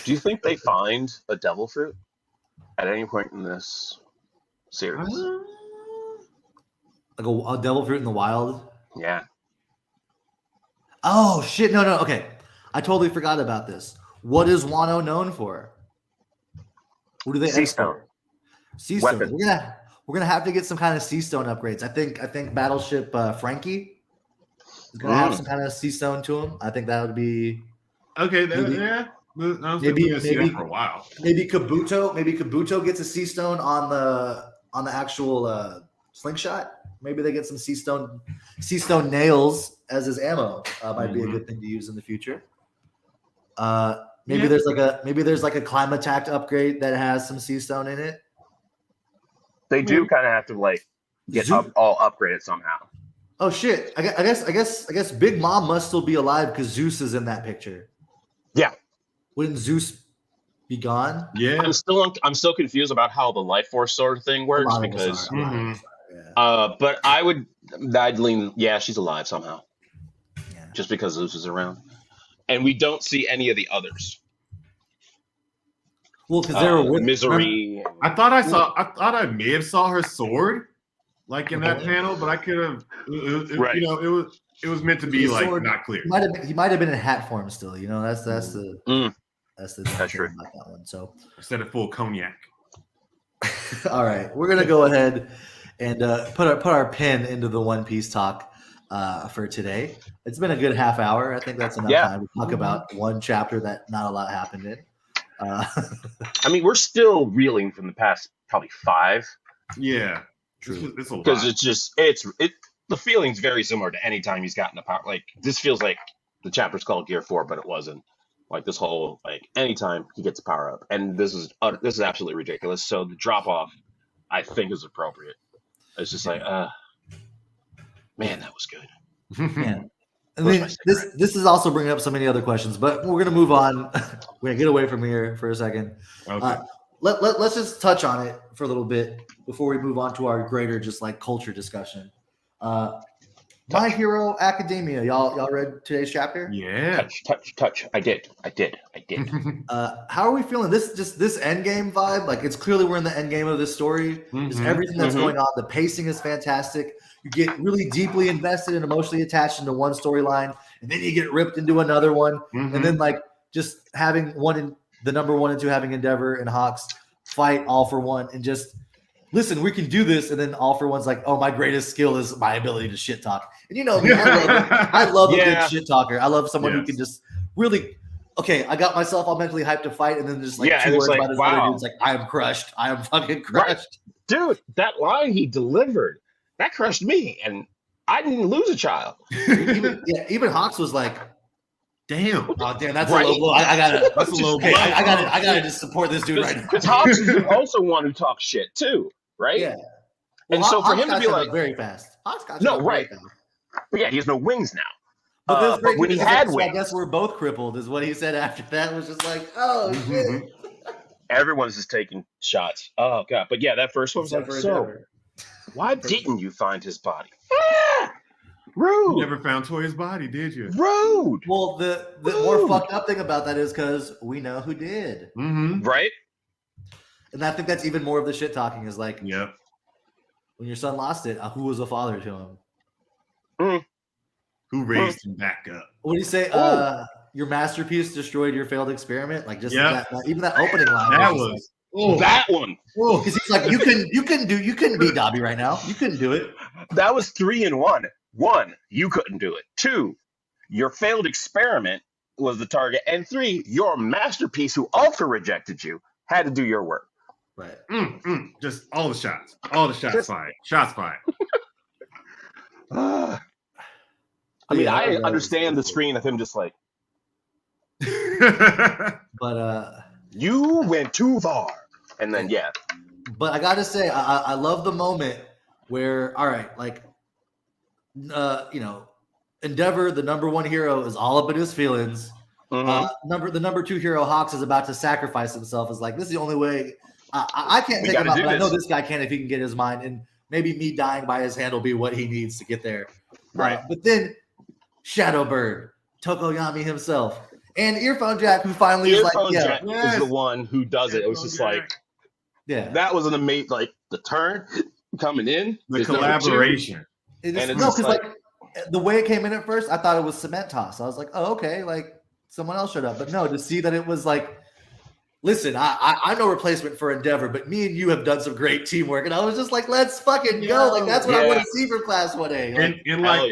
Do you think they find a devil fruit at any point in this series? Like a devil fruit in the wild? Yeah. Oh, shit. No. Okay. I totally forgot about this. What is Wano known for? What do they export? Sea stone. We're gonna have to get some kind of sea stone upgrades. I think Battleship Frankie is gonna have some kind of sea stone to him. I think that would be okay. Yeah. Maybe for a while. Maybe Kabuto gets a sea stone on the actual slingshot. Maybe they get some sea stone nails as his ammo. Might be a good thing to use in the future. Maybe there's like a Climatact upgrade that has some sea stone in it. They do kind of have to like get all upgraded somehow. Oh shit! I guess Big Mom must still be alive because Zeus is in that picture. Yeah. Wouldn't Zeus be gone? Yeah. I'm still confused about how the life force sort of thing works because. But I'd lean. Yeah, she's alive somehow. Yeah. Just because Zeus is around, and we don't see any of the others. Well, because they were with Misery. I thought I may have saw her sword, like in that panel, but I could have. Right. You know, it was meant to be like sword, not clear. He might have been in hat form still. You know, that's the true about that one. So instead of full cognac. All right, we're gonna go ahead and put our pin into the One Piece talk for today. It's been a good half hour. I think that's enough time to talk about one chapter that not a lot happened in. I mean, we're still reeling from the past probably 5. Yeah, true. Because it's the feeling's very similar to any time he's gotten a power. Like this feels like the chapter's called Gear 4, but it wasn't. Like this whole anytime he gets a power up, and this is absolutely ridiculous. So the drop off, I think, is appropriate. It's just like, man, that was good. Man. I mean, this is also bringing up so many other questions, but we're gonna move on. We're gonna get away from here for a second. Okay. Let's just touch on it for a little bit before we move on to our greater just like culture discussion. My Hero Academia. Y'all read today's chapter? Yeah. Touch. I did. How are we feeling? This end game vibe. Like it's clearly we're in the end game of this story. Just everything that's going on. The pacing is fantastic. You get really deeply invested and emotionally attached into one storyline, and then you get ripped into another one. And then like just having the number 1 and 2 having Endeavor and Hawks fight all for one and just listen, we can do this. And then all for one's like, oh, my greatest skill is my ability to shit talk. And you know me, I love a good shit talker. I love someone who can just really, okay, I got myself all mentally hyped to fight, and then just like 2 words by this other dude's like, I am crushed. I am fucking crushed. Right. Dude, that line he delivered, that crushed me, and I didn't lose a child. Even Hawks was like, damn. Oh, damn, that's right. a low blow. I gotta. That's a low blow. I gotta just support this dude right now. Because Hawks is also one who talks shit too, right? Yeah. Well, and so for him to be like very fast. Hawks got right. But yeah, he has no wings now. But when he had wings, I guess we're both crippled. Is what he said after that. Was just like, oh shit. Everyone's just taking shots. Oh god. But yeah, that first one was like, so why didn't you find his body? Rude. You never found Toya's body, did you? Rude. Well, the more fucked up thing about that is because we know who did. Right. And I think that's even more of the shit talking is like, yep. When your son lost it, who was a father to him? Who raised him back up? What do you say? Your masterpiece destroyed your failed experiment. Like just even that opening line. That was that one. Because he's like, you couldn't beat Dobby right now. You couldn't do it. That was 3 in 1. 1, you couldn't do it. 2, your failed experiment was the target. And 3, your masterpiece who also rejected you had to do your work. Right. Just all the shots. All the shots fired. Shots fired. I mean, I understand the screen of him just like, but you went too far. And then But I gotta say, I love the moment where, all right, like Endeavor, the number 1 hero, is all up in his feelings. The number 2 hero, Hawks, is about to sacrifice himself. Is like, this is the only way. I can't take him out, but I know this guy can if he can get his mind. And maybe me dying by his hand will be what he needs to get there. Right. But then Shadowbird, Tokoyami himself, and Earphone Jack, who finally is like, Jack is the one who does it. It was just like, that was an amazing, like the turn coming in, the collaboration. Because like the way it came in at first, I thought it was cement toss. I was like, oh, okay, like someone else showed up. But no, to see that it was like, listen, I'm no replacement for Endeavor, but me and you have done some great teamwork. And I was just like, let's fucking go. Like, that's what I want to see from Class 1A. Like, and like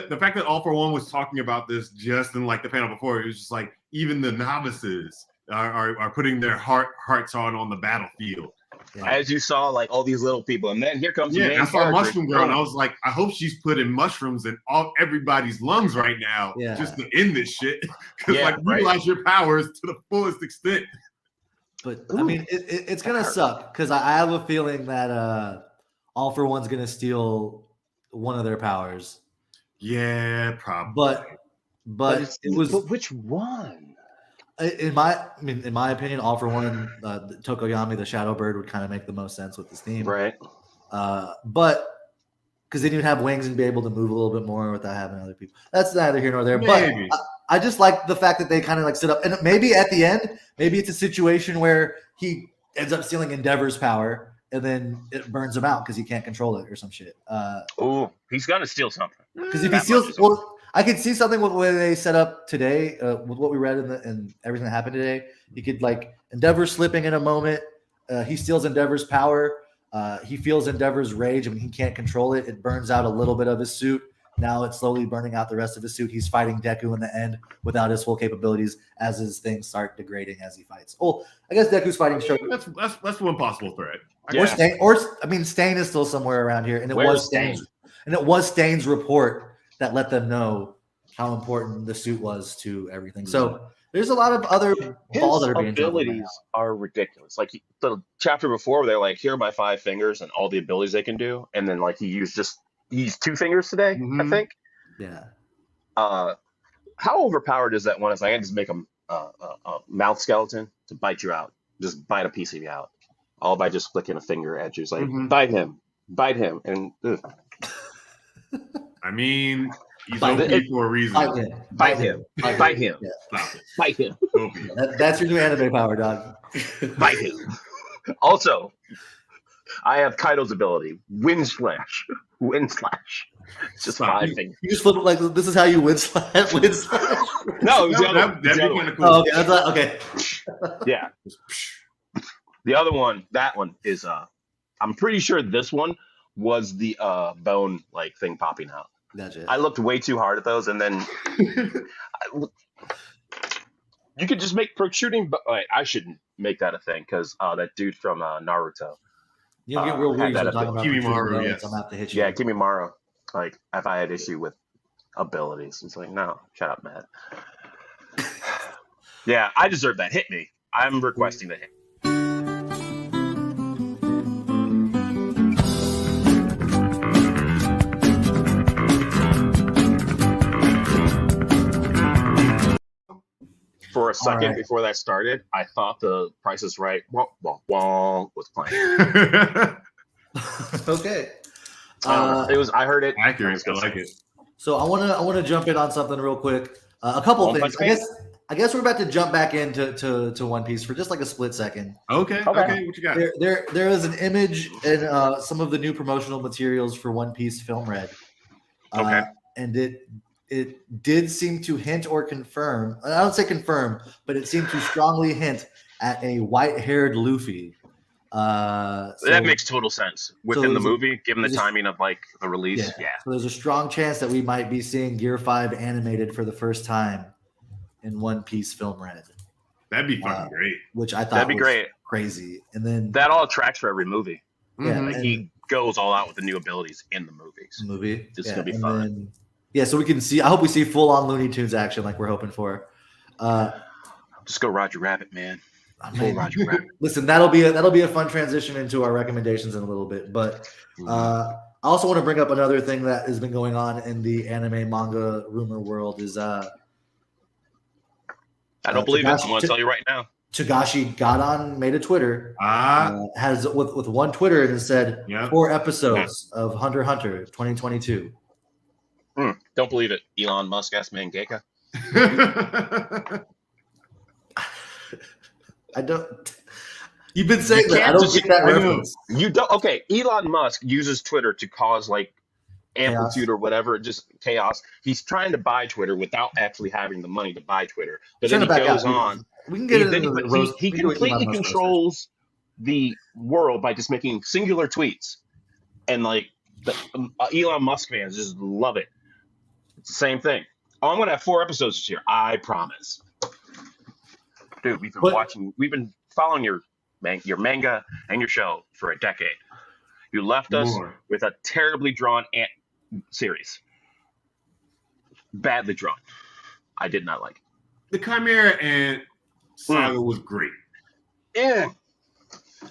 the fact that All for One was talking about this just in like the panel before, it was just like even the novices are putting their hearts on the battlefield. Yeah. As you saw, like all these little people, and then here comes the main I saw Mushroom Girl, and I was like, I hope she's putting mushrooms in everybody's lungs right now, just to end this shit. Because utilize your powers to the fullest extent. But I mean, it's gonna suck because I have a feeling that All for One's gonna steal one of their powers. Yeah, probably. But which one? In my opinion, All for One, Tokoyami, the Shadowbird, would kind of make the most sense with this theme, right? But because then you'd have wings and be able to move a little bit more without having other people. That's neither here nor there. Maybe. But I just like the fact that they kind of like sit up, and maybe at the end, maybe it's a situation where he ends up stealing Endeavor's power, and then it burns him out because he can't control it or some shit. He's gonna steal something. Because if he steals, I could see something with the way they set up today, with what we read and everything that happened today. You could like Endeavor slipping in a moment. He steals Endeavor's power. He feels Endeavor's rage. I mean, he can't control it. It burns out a little bit of his suit. Now it's slowly burning out the rest of his suit. He's fighting Deku in the end without his full capabilities as his things start degrading as he fights. Well, I guess Deku's fighting Shogun. That's one possible threat. Stain is still somewhere around here, and it was Stain's report that let them know how important the suit was to everything. So there's a lot of other balls that are being abilities are ridiculous. Like the chapter before, they're like, here are my 5 fingers and all the abilities they can do, and then like he used 2 fingers today, I think. Yeah. How overpowered is that one? It's like I can just make a mouth skeleton to bite you out, just bite a piece of you out, all by just flicking a finger at you. It's like bite him, and I mean, he's Bite OP it. for a reason. bite him. Yeah. Stop it. Bite him. OP. That's your new anime power, dog. Bite him. Also, I have Kaido's ability, Wind Slash. Wind Slash. It's just Stop. 5 fingers. You just flip it like this is how you win slash. Win slash. No, it was the other That'd one. be The other kind one. of cool. Oh, okay. That's not, okay. Yeah. The other one, that one is I'm pretty sure this one was the bone like thing popping out. Gotcha. I looked way too hard at those, and then you could just make protruding. But I shouldn't make that a thing because that dude from Naruto. You don't get real had weird. that Talking about Kimimaru, protruding yes. bones, I'm gonna have to hit you. Yeah, Kimimaro. Like if I had issue with abilities, it's like no, shut up, Matt. Yeah, I deserve that. Hit me. I'm requesting the hit. For a second right. before that started, I thought the Price is Right wah, wah, wah, was playing. Okay. It was. I heard it. Accurate. I like it. So I wanna jump in on something real quick. A couple One things. Punch Man? I guess we're about to jump back into to One Piece for just like a split second. Okay. What you got? There is an image in some of the new promotional materials for One Piece Film Red. Okay. And it did seem to hint or confirm. I don't say confirm, but it seemed to strongly hint at a white-haired Luffy. That makes total sense within the movie, given the timing of like the release. Yeah. So there's a strong chance that we might be seeing Gear 5 animated for the first time in One Piece Film Red. That'd be fucking great. Which I thought That'd be was great. crazy. And then That all tracks for every movie. yeah, Like he goes all out with the new abilities in the movies. movie. This is Yeah, gonna be and fun. then- yeah, so we can see. I hope we see full on Looney Tunes action like we're hoping for. Just go Roger Rabbit, man. I Full mean, Roger Rabbit. listen, that'll be a fun transition into our recommendations in a little bit. But I also want to bring up another thing that has been going on in the anime manga rumor world is I don't believe it. I'm going to tell you right now. Togashi got on, made a Twitter, has with one Twitter and it said 4 episodes of Hunter x Hunter 2022. Don't believe it. Elon Musk asked Mangeka. I don't. You've been saying that. I don't get that reference. You don't. Okay, Elon Musk uses Twitter to cause like amplitude or whatever, just chaos. He's trying to buy Twitter without actually having the money to buy Twitter. But then he goes on. We can get into he completely controls the world by just making singular tweets, and like the Elon Musk fans just love it. It's the same thing. Oh, I'm gonna have 4 episodes this year. I promise. Dude, we've been following your manga and your show for a decade. You left us with a terribly drawn series. Badly drawn. I did not like it. The Chimera Ant saga was great. Yeah.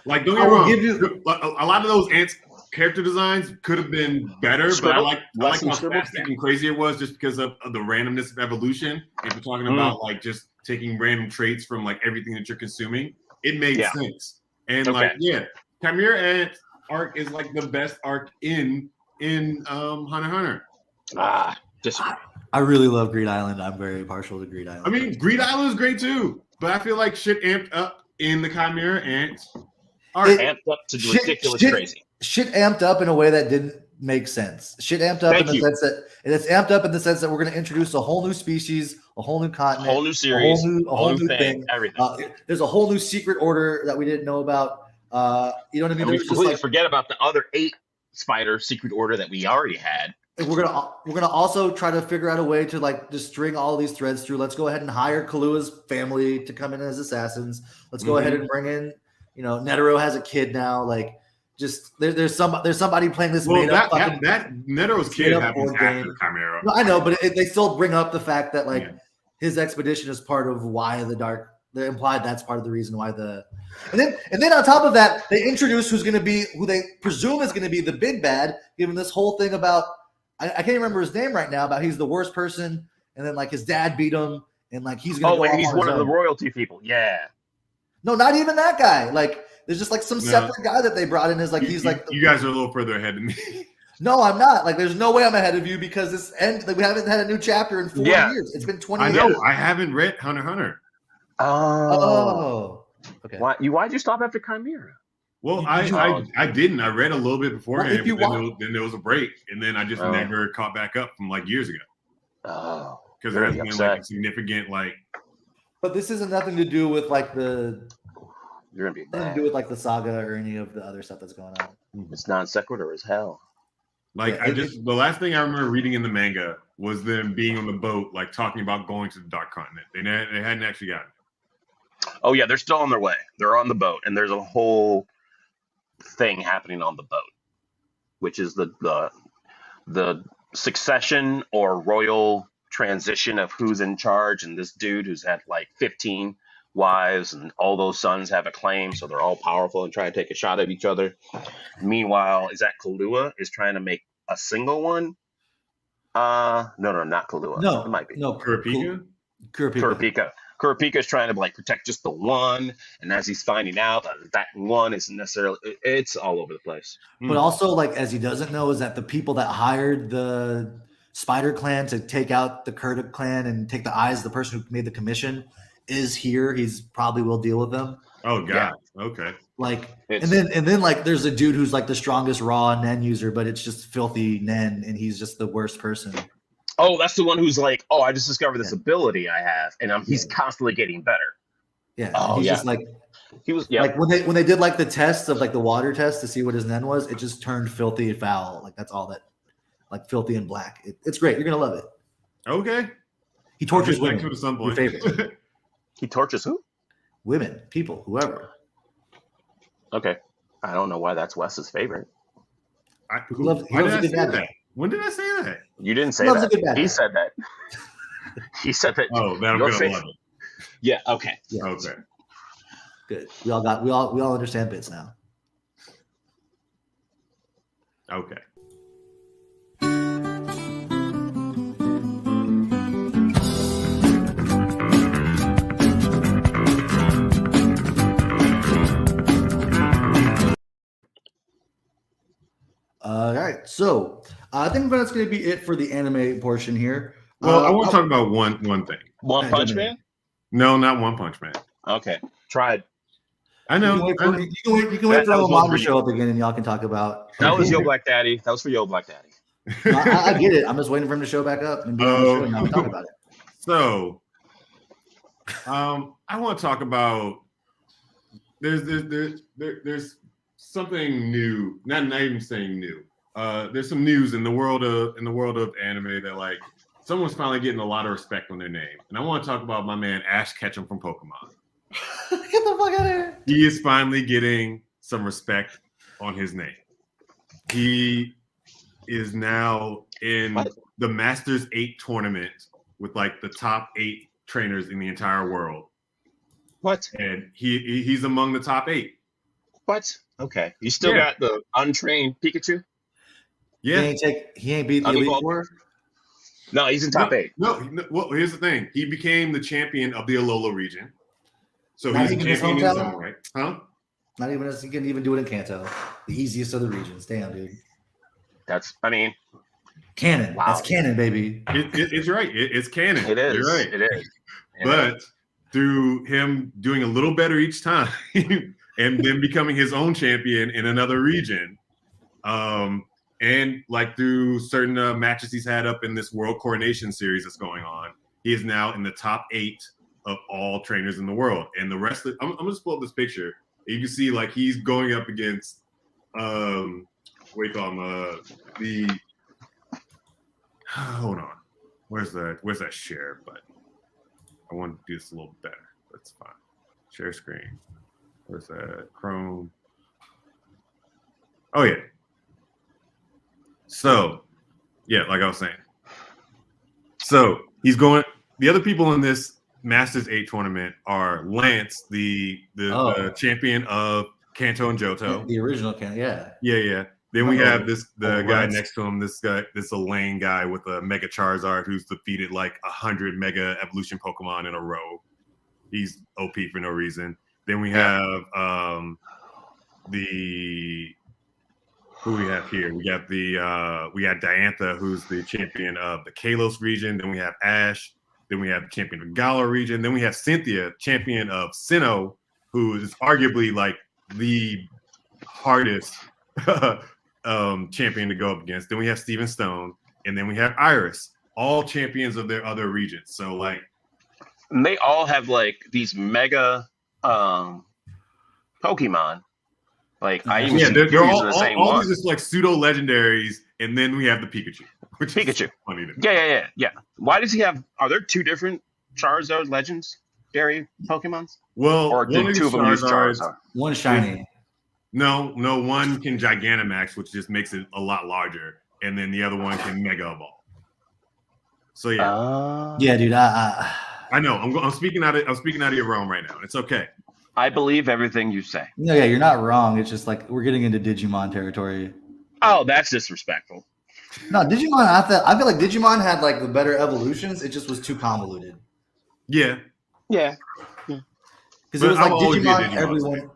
Like, don't get me wrong. A lot of those ants character designs could have been better, but I like how fast and crazy it was just because of the randomness of evolution. If you're talking about like just taking random traits from like everything that you're consuming, it made sense. And Chimera Ant arc is like the best arc in Hunter x Hunter. Disagree. I really love Greed Island. I'm very partial to Greed Island. I mean, Greed Island is great too, but I feel like shit amped up in the Chimera Ant arc. Amped up to ridiculous crazy. Shit amped up in a way that didn't make sense. Shit amped up sense that it's amped up in the sense that we're going to introduce a whole new species, a whole new continent, a whole new series, a whole new thing, everything. There's a whole new secret order that we didn't know about. You know what I mean? And we completely forget about the other 8 spider secret order that we already had. And we're gonna also try to figure out a way to like just string all these threads through. Let's go ahead and hire Kalua's family to come in as assassins. Let's go ahead and bring in, Netero has a kid now. Like, just there's somebody playing this. Well, that Netero's kid happens after Chimera. No, I know, but they still bring up the fact that like his expedition is part of why they implied that's part of the reason why and then on top of that, they introduce who they presume is going to be the big bad, given this whole thing about I can't remember his name right now, about he's the worst person and then like his dad beat him, and like he's gonna. Oh, and he's one of the royalty people. Yeah. No, not even that guy. Like, there's just like some separate guy that they brought in. Is like he's like. You guys are a little further ahead than me. No, I'm not. Like, there's no way I'm ahead of you because this end. Like, we haven't had a new chapter in 4 years. It's been 20 years. I know. I haven't read Hunter x Hunter. Oh. Okay. Why'd you stop after Chimera? Well, I didn't. I read a little bit beforehand, well, then there was a break, and then I just never caught back up from like years ago. Oh, because there hasn't been like a significant like. But this isn't nothing to do with like the. You're gonna be nothing to do with like the saga or any of the other stuff that's going on. It's non sequitur as hell. Like the last thing I remember reading in the manga was them being on the boat, like talking about going to the Dark Continent. They hadn't actually gotten it. Oh yeah, they're still on their way. They're on the boat, and there's a whole thing happening on the boat, which is the succession or royal transition of who's in charge. And this dude who's had like 15 wives and all those sons have a claim, so they're all powerful and trying to take a shot at each other. Meanwhile, is that Kahlua is trying to make a single one? No, not Kahlua. No, it might be Kurapika. Kurapika is trying to like protect just the one, and as he's finding out that one isn't necessarily, it's all over the place. But also, like, as he doesn't know, is that the people that hired the Spider Clan to take out the Kurta clan and take the eyes, the person who made the commission, is here. He's probably will deal with them. Oh god. Yeah. Okay. Like, and then like there's a dude who's like the strongest raw Nen user, but it's just filthy Nen, and he's just the worst person. Oh, that's the one who's like, oh, I just discovered this ability I have, and he's constantly getting better. Yeah. Oh, he's just like he was. Like when they did like the tests of like the water test to see what his Nen was, it just turned filthy and foul. Like that's all that, like filthy and black. It's great. You're gonna love it. Okay. He tortures women. At some point. Your favorite. He tortures who? Women, people, whoever. Okay. I don't know why that's Wes's favorite. He loves a good daddy. When did I say that? You didn't say that. He said that. He said that. Oh, that I'm gonna love it. Yeah. Okay. Yeah. Okay. Good. We all understand bits now. Okay. All right, so I think that's going to be it for the anime portion here. Well, I want to talk about one thing. One Punch Man? No, not One Punch Man. Okay, tried. I know. You can wait for the mom to show up again, and y'all can talk about. That was Yo Black Daddy. That was for Yo Black Daddy. No, I get it. I'm just waiting for him to show back up and be on the show, and I'll talk about it. So, I want to talk about there's something new. Not even saying new. There's some news in the world of anime that like someone's finally getting a lot of respect on their name, and I want to talk about my man Ash Ketchum from Pokemon. Get the fuck out of here! He is finally getting some respect on his name. He is now in the Masters 8 tournament with like the top 8 trainers in the entire world. What? And he's among the top 8. What? Okay. You still got the untrained Pikachu? Yeah. He ain't beat the Elite Four? No, he's in top 8. No, well, here's the thing. He became the champion of the Alola region. So Not he's a champion in his own right. Huh? Not even as he can even do it in Kanto. The easiest of the regions. Damn, dude. Canon. Wow. That's canon, baby. It's right. It's canon. It is. You're right. It is. But through him doing a little better each time and then becoming his own champion in another region, and like through certain matches he's had up in this World Coronation series that's going on, he is now in the top 8 of all trainers in the world. And the rest of I'm just pull up this picture. You can see like he's going up against hold on. Where's that share button? I want to do this a little better. That's fine. Share screen. Where's that? Chrome. Oh yeah. So yeah, like I was saying. So he's going. The other people in this Masters 8 tournament are Lance, the champion of Kanto and Johto. The original Kanto, yeah. Yeah. Then we have the guy next to him. This Elaine guy with a Mega Charizard who's defeated like 100 Mega Evolution Pokemon in a row. He's OP for no reason. Then we have who we have here. We got we got Diantha, who's the champion of the Kalos region. Then we have Ash. Then we have champion of Galar region. Then we have Cynthia, champion of Sinnoh, who is arguably like the hardest champion to go up against. Then we have Steven Stone, and then we have Iris, all champions of their other regions. So like, and they all have like these mega Pokemon. Like I even see they're all the same all one. these just like pseudo legendaries, and then we have the Pikachu, which is funny to me. Yeah. Why does he have? Are there two different Charizard legendary Pokemons? Well, or did two of them use Charizard? One shiny. No, one can Gigantamax, which just makes it a lot larger, and then the other one can Mega Evolve. So yeah, yeah, dude. I know. I'm speaking out of your realm right now. It's okay. I believe everything you say. No, yeah, you're not wrong. It's just like we're getting into Digimon territory. Oh, that's disrespectful. No, Digimon. I feel like Digimon had like the better evolutions. It just was too convoluted. Yeah. Yeah. Because it was like Digimon. Everyone.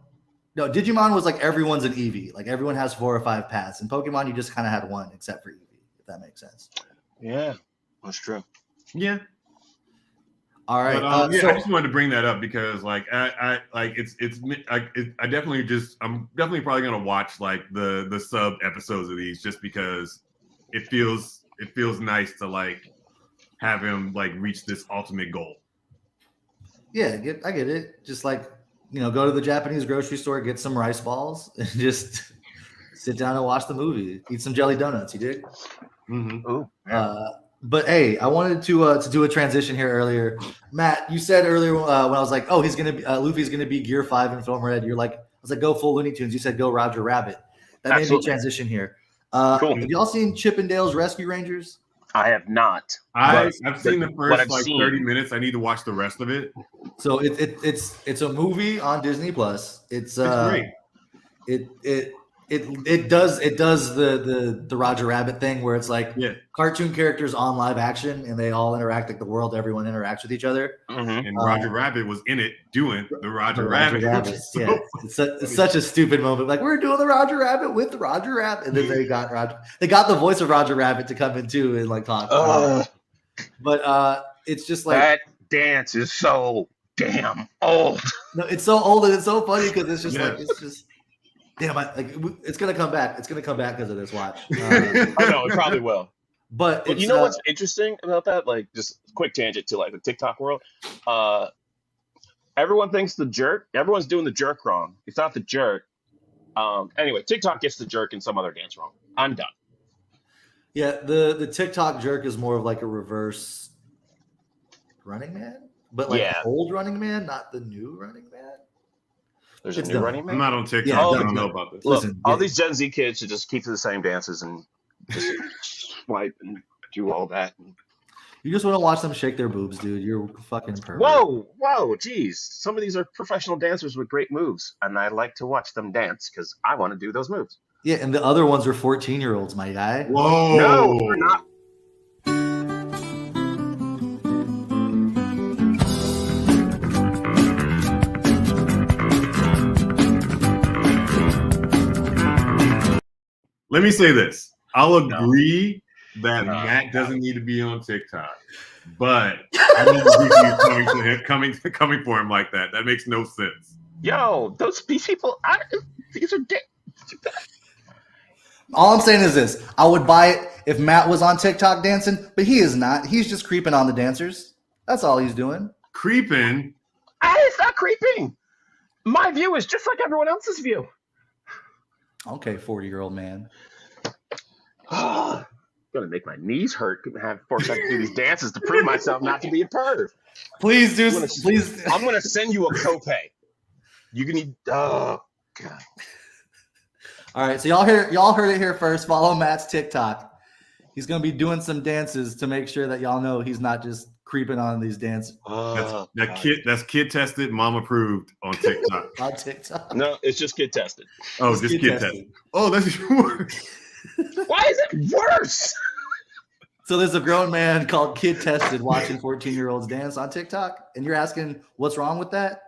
No, Digimon was like everyone's an Eevee. Like everyone has 4 or 5 paths. In Pokemon, you just kind of had one, except for Eevee. If that makes sense. Yeah, that's true. Yeah. All right. But, I just wanted to bring that up because like I definitely I'm definitely probably gonna watch like the sub episodes of these just because it feels nice to like have him like reach this ultimate goal. Yeah, I get it. Just like, go to the Japanese grocery store, get some rice balls, and just sit down and watch the movie. Eat some jelly donuts. You dig? Mm-hmm. Ooh. But hey, I wanted to do a transition here earlier. Matt, you said earlier when I was like, "Oh, Luffy's gonna be Gear 5 in Film Red." You're like, I was like, "Go full Looney Tunes." You said, "Go Roger Rabbit." That Absolutely. made me transition here. Cool. Have y'all seen Chippendale's Rescue Rangers? I have not. I've seen the first 30 minutes. I need to watch the rest of it. So it's a movie on Disney Plus. It's great. It does the Roger Rabbit thing where it's like cartoon characters on live action and they all interact like the world. Everyone interacts with each other. Mm-hmm. And Roger Rabbit was in it doing the Roger Rabbit. Yeah, it's such a stupid moment. Like we're doing the Roger Rabbit with the Roger Rabbit, and then they got the voice of Roger Rabbit to come in too and like talk. But it's just like that dance is so damn old. No, it's so old and it's so funny because it's just like it's just. Damn, it's gonna come back. It's gonna come back because of this. Watch. I know it probably will. But you know what's interesting about that? Like, just quick tangent to like the TikTok world. Everyone thinks everyone's doing the jerk wrong. It's not the jerk. Anyway, TikTok gets the jerk and some other dance wrong. I'm done. Yeah, the TikTok jerk is more of like a reverse Running Man, but like the old Running Man, not the new Running Man. There's a new Running Man? I'm not on TikTok. Yeah, I don't know about this. Look, all these Gen Z kids should just keep to the same dances and just swipe and do all that. You just want to watch them shake their boobs, dude. You're fucking perfect. Whoa, geez. Some of these are professional dancers with great moves, and I like to watch them dance because I want to do those moves. Yeah, and the other ones are 14-year-olds, my guy. Whoa. No, they're not. Let me say this. I'll agree that Matt doesn't need to be on TikTok, but I don't agree you coming for him like that. That makes no sense. Yo, these people, these are All I'm saying is this. I would buy it if Matt was on TikTok dancing, but he is not. He's just creeping on the dancers. That's all he's doing. Creeping? It's not creeping. My view is just like everyone else's view. Okay, 40-year-old man. Gonna make my knees hurt. Force I to do these dances to prove myself not to be a perv. Please do. Please. I'm gonna send you a copay. You can need. Oh God. All right, so y'all heard it here first. Follow Matt's TikTok. He's gonna be doing some dances to make sure that y'all know he's not just creeping on these dances That's kid tested, mom approved on TikTok. on TikTok. No, it's just kid tested. Oh, just kid tested. Oh, that's even worse. Why is it worse? So there's a grown man called Kid Tested watching 14-year-olds dance on TikTok, and you're asking what's wrong with that?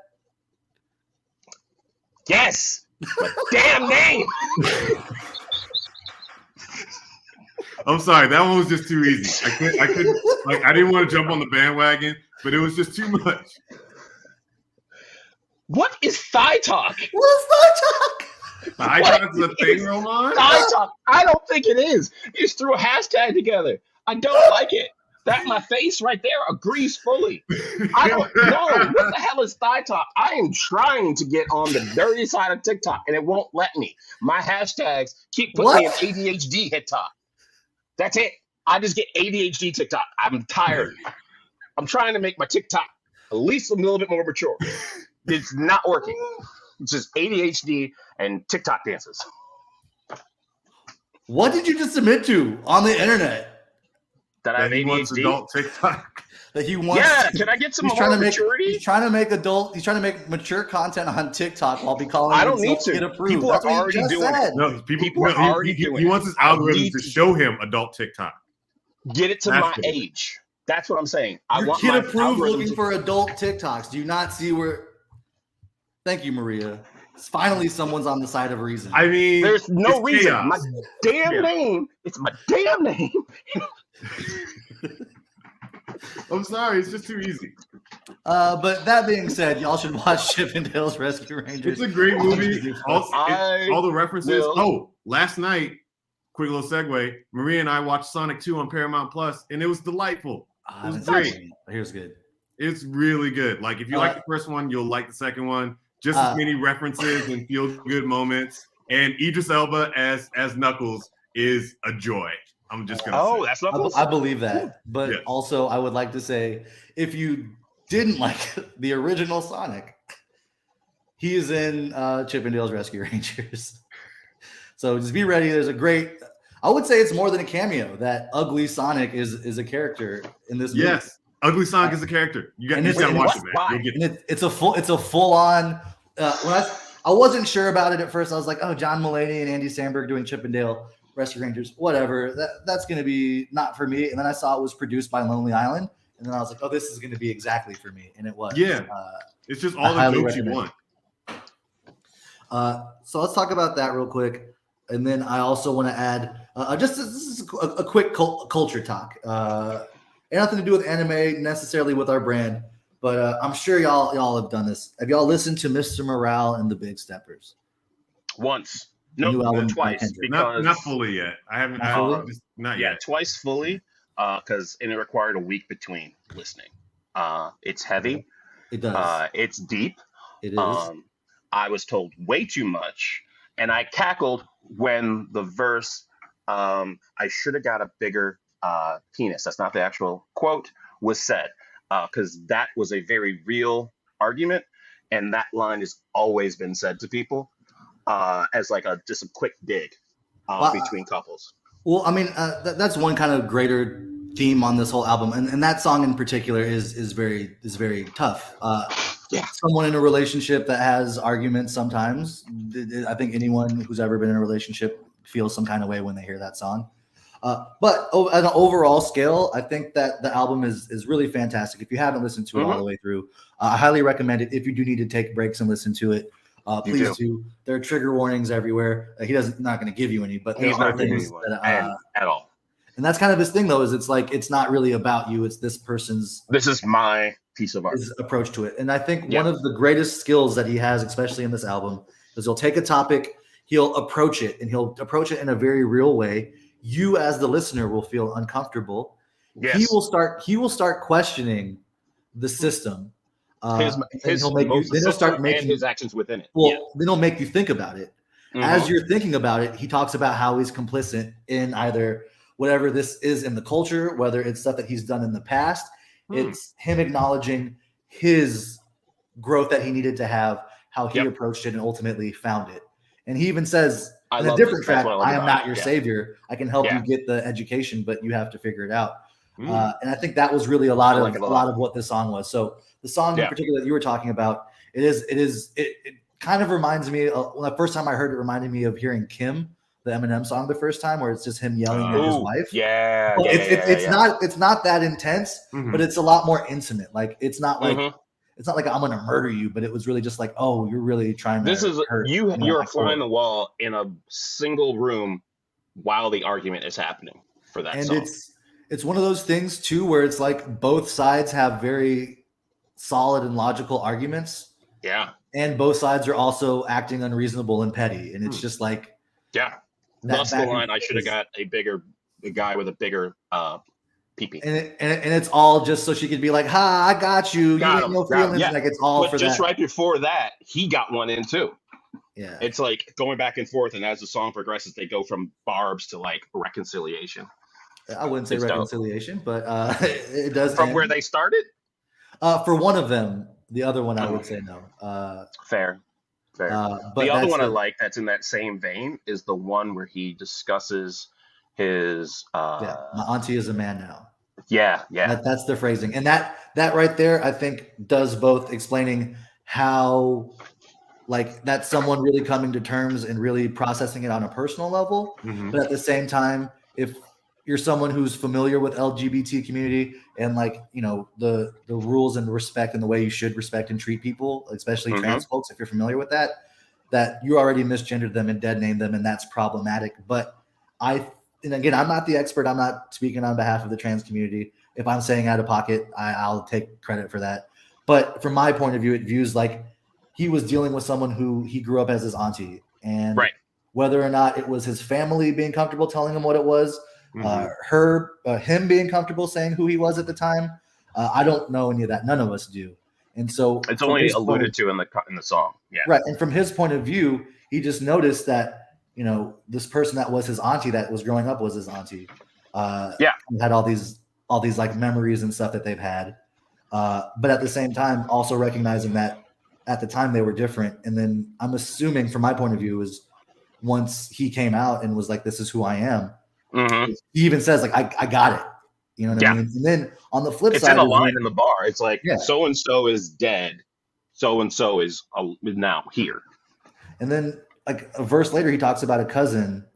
Yes, but damn name. I'm sorry, that one was just too easy. I couldn't like I didn't want to jump on the bandwagon, but it was just too much. What is thigh talk? What is thigh talk? Thigh talk is a thing, Roman? Thigh talk? I don't think it is. You just threw a hashtag together. I don't like it. That my face right there agrees fully. I don't know. What the hell is thigh talk? I am trying to get on the dirty side of TikTok, and it won't let me. My hashtags keep putting me in ADHD hit talk. That's it. I just get ADHD TikTok. I'm tired. I'm trying to make my TikTok at least a little bit more mature. It's not working. It's just ADHD and TikTok dances. What did you just submit to on the internet? That I have He wants ADHD. adult TikTok. That he wants. Yeah, can I get some more maturity? He's trying to make He's trying to make mature content on TikTok while be calling. I don't need kid to. approved. People That's are what he already just doing said. it. No, People are already doing he wants his algorithm need to to. show him adult TikTok. Get it to That's my what it is. age. That's what I'm saying. I Your want kid my approved algorithm looking to- for adult TikToks. Do you not see where? Thank you, Maria. Finally, someone's on the side of reason. I mean, There's no it's reason. chaos. My damn Yeah. name. It's my damn name. I'm sorry, it's just too easy. But that being said, y'all should watch Chippendales Rescue Rangers. It's a great movie. All the references. will- Oh, last night, quick little segue. Maria and I watched Sonic 2 on Paramount Plus, and it was delightful. I It was haven't seen great. it. Here's good. It's really good. Like if you like the first one, you'll like the second one. Just as many references and feel good moments. And Idris Elba as Knuckles is a joy. I'm just gonna Oh, say. that's not I believe that. But Yes. also, I would like to say, if you didn't like the original Sonic, he is in Chippendales Rescue Rangers. So just be ready. There's a great. I would say it's more than a cameo. That ugly Sonic is a character in this movie. Yes, Ugly Sonic is a character. You got And to it's- watch and it, why? man. You'll get And it's a full on. When I wasn't sure about it at first. I was like, oh, John Mulaney and Andy Samberg doing Chippendale Rescue Rangers, whatever. That's going to be not for me. And then I saw it was produced by Lonely Island, and then I was like, oh, this is going to be exactly for me, and it was. Yeah. It's just all I the highly jokes you recommend want. So let's talk about that real quick, and then I also want to add this is a quick culture talk. And nothing to do with anime necessarily with our brand, but I'm sure y'all have done this. Have y'all listened to Mr. Morale and the Big Steppers? Once. New No, album by twice. Kendrick. Because Not fully yet. I haven't. Not fully? Not yeah, yet. twice fully. And it required a week between listening. It's heavy. It does. It's deep. It is. I was told way too much, and I cackled when the verse, I should have got a bigger penis. That's not the actual quote, was said, because that was a very real argument, and that line has always been said to people as like just a quick dig between couples. Well, I mean, that's one kind of greater theme on this whole album, and that song in particular is very tough. Yeah. Someone in a relationship that has arguments sometimes. I think anyone who's ever been in a relationship feels some kind of way when they hear that song. But at an overall scale, I think that the album is really fantastic. If you haven't listened to it all the way through, I highly recommend it. If you do need to take breaks and listen to it, please do. There are trigger warnings everywhere. He not going to give you any, but there He's are not giving things you that, at all. and that's kind of his thing, though. Is it's like it's not really about you. It's this person's This is my piece of art. his approach to it. And I think one of the greatest skills that he has, especially in this album, is he'll take a topic, he'll approach it, and he'll approach it in a very real way. You, as the listener, will feel uncomfortable. Yes. He will start questioning the system. His and his actions within it. Well, then he'll make you think about it. Mhm. As you're thinking about it, he talks about how he's complicit in either whatever this is in the culture, whether it's stuff that he's done in the past. It's him acknowledging his growth that he needed to have, how he approached it and ultimately found it. And he even says in a different track, I am not your savior. I can help you get the education, but you have to figure it out. And I think that was really a lot of what this song was. So the song in particular that you were talking about, it kind of reminds me when the first time I heard it reminded me of hearing Kim, the Eminem song, the first time, where it's just him yelling at his wife. It's not that intense, but it's a lot more intimate. Like it's not like I'm gonna murder you, but it was really just like, oh, you're really trying to hurt. You're flying the wall in a single room while the argument is happening for that song. And it's one of those things too where it's like both sides have very solid and logical arguments. Yeah. And both sides are also acting unreasonable and petty. And it's just like, That's the line. I should have got a guy with a bigger pee-pee. And it's all just so she could be like, ha, I got you. You ain't no feelings. Like it's all but for just that. Right before that, he got one in too. Yeah. It's like going back and forth. And as the song progresses, they go from barbs to like reconciliation. I wouldn't say reconciliation, but it does. From where they started? For one of them. The other one, I would say no. Fair. But the other one I like that's in that same vein is the one where he discusses his my auntie is a man now. Yeah. That's the phrasing. And that right there, I think, does both explaining how like that's someone really coming to terms and really processing it on a personal level. But at the same time, if you're someone who's familiar with LGBT community and like, you know, the rules and respect and the way you should respect and treat people, especially trans folks, if you're familiar with that you already misgendered them and dead named them. And that's problematic. But and again, I'm not the expert. I'm not speaking on behalf of the trans community. If I'm saying out of pocket, I'll take credit for that. But from my point of view, it views like he was dealing with someone who he grew up as his auntie, and whether or not it was his family being comfortable telling him what it was, him being comfortable saying who he was at the time, I don't know any of that. None of us do. And so it's only alluded to in the song. Yeah. Right. And from his point of view, he just noticed that, you know, this person that was his auntie that was growing up was his auntie. Had all these like memories and stuff that they've had. But at the same time, also recognizing that at the time they were different. And then I'm assuming from my point of view is once he came out and was like, this is who I am. He even says like, I got it. You know what I mean? And then on the flip side, it's in a line in the bar. It's like, so-and-so is dead. So-and-so is now here. And then like a verse later, he talks about a cousin,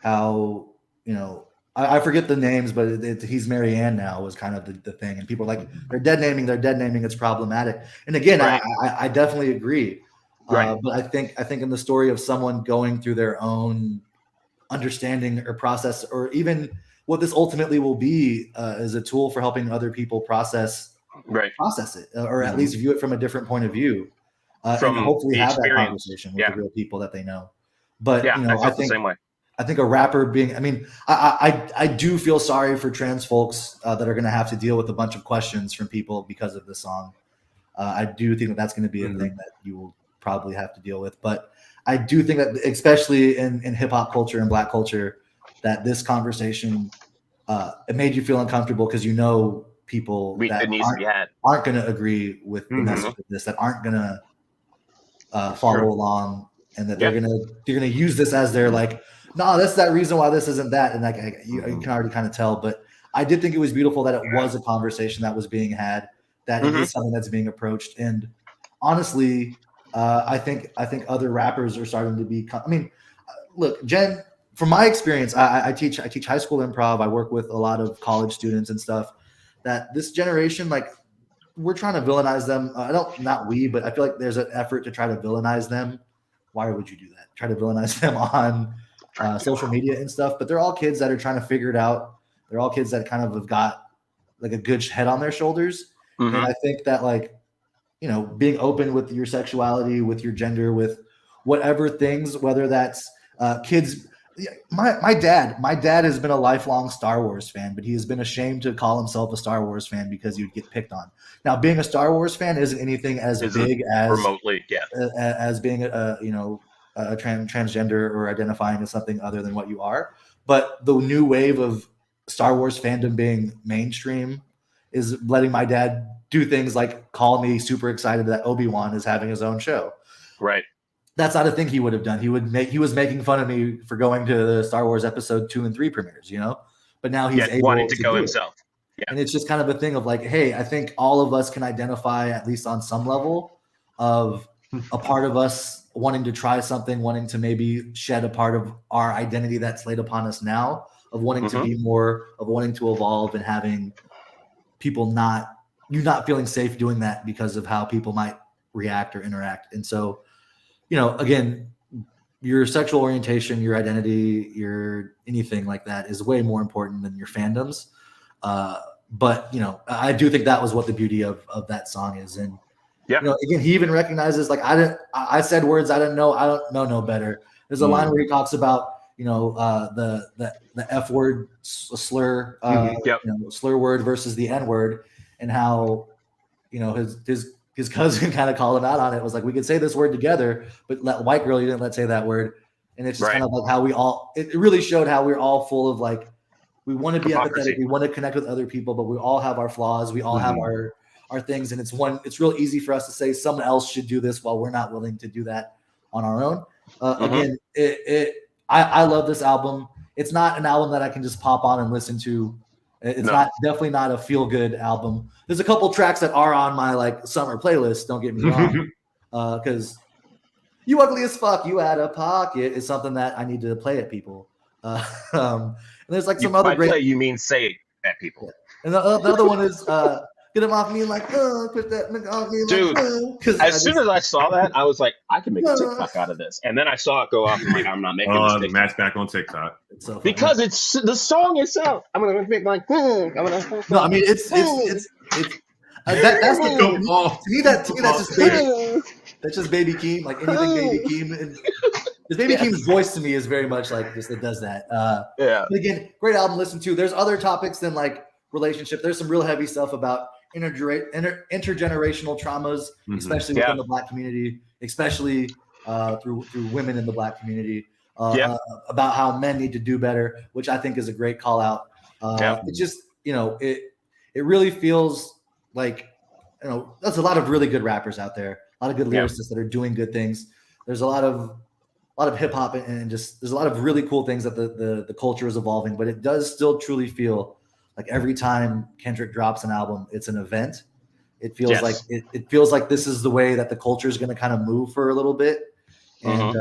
how, you know, I forget the names, but he's Marianne now was kind of the thing. And people are like, they're dead naming. It's problematic. And again, I definitely agree. But I think in the story of someone going through their own understanding or process, or even what this ultimately will be is a tool for helping other people process it, or at least view it from a different point of view, and hopefully have that conversation with the real people that they know. But you know, I think the same way. I think a rapper being, I mean, I do feel sorry for trans folks that are going to have to deal with a bunch of questions from people because of this song. I do think that's going to be a thing that you will probably have to deal with. But I do think that, especially in hip hop culture and Black culture, that this conversation it made you feel uncomfortable because you know people that aren't going to agree with the message of this, that aren't going to follow along, and that they're gonna use this as their like, no, that's that reason why this isn't that, and like you can already kind of tell. But I did think it was beautiful that it was a conversation that was being had, that it is something that's being approached, and honestly, I think other rappers are starting to be. I mean, look, Jen. From my experience, I teach high school improv. I work with a lot of college students and stuff. That this generation, like, we're trying to villainize them. Not we, but I feel like there's an effort to try to villainize them. Why would you do that? Try to villainize them on social media and stuff. But they're all kids that are trying to figure it out. They're all kids that kind of have got like a good head on their shoulders. And I think that, like, you know, being open with your sexuality, with your gender, with whatever things, whether that's kids. My dad has been a lifelong Star Wars fan, but he has been ashamed to call himself a Star Wars fan because you'd get picked on. Now, being a Star Wars fan isn't anything as big as remotely, as being a transgender or identifying as something other than what you are. But the new wave of Star Wars fandom being mainstream is letting my dad do things like call me super excited that Obi-Wan is having his own show. Right. That's not a thing he would have done. He was making fun of me for going to the Star Wars episode 2 and 3 premieres, you know, but now he's able wanting to go himself. Yeah. And it's just kind of a thing of like, hey, I think all of us can identify, at least on some level, of a part of us wanting to try something, wanting to maybe shed a part of our identity that's laid upon us now, of wanting to be more, of wanting to evolve, and having people not feeling safe doing that because of how people might react or interact. And so, again, your sexual orientation, your identity, your anything like that is way more important than your fandoms. But I do think that was what the beauty of that song is. And again, he even recognizes, like, I said words I didn't know. I don't know no better. There's a line where he talks about the F word slur, slur word versus the N word, and how his cousin kind of called him out on it. It was like, we could say this word together, but white girl, you didn't let's say that word. And it's just kind of like how it really showed how we're all full of, like, we want to be empathetic, we want to connect with other people, but we all have our flaws, we all have our things, and it's real easy for us to say someone else should do this while we're not willing to do that on our own. Again, I love this album. It's not an album that I can just pop on and listen to. It's definitely not a feel good album. There's a couple tracks that are on my like summer playlist. Don't get me wrong, because "You Ugly as Fuck, You Out of Pocket" is something that I need to play at people. And there's like some other great. Play, you mean say it at people? Yeah. And the other one is "Get Him Off Me," like, put that off me, dude. Like, as soon as I saw that, I was like, I can make a TikTok out of this. And then I saw it go off. I'm like, I'm not making this. Match back on TikTok. It's so funny. Because it's the song itself. I'm gonna make like. No, I mean it's that's the to me that's just baby. That's just Baby Keem. Like anything Baby Keem. And Baby Keem's voice to me is very much like just it does that. But again, great album to listen to. There's other topics than like relationship. There's some real heavy stuff about intergenerational traumas, especially within the Black community, especially through women in the Black community. About how men need to do better, which I think is a great call out. It just it really feels like there's a lot of really good rappers out there, a lot of good lyricists that are doing good things. There's a lot of hip hop and just there's a lot of really cool things that the culture is evolving, but it does still truly feel like every time Kendrick drops an album, it's an event. It feels like it feels like this is the way that the culture is going to kind of move for a little bit, and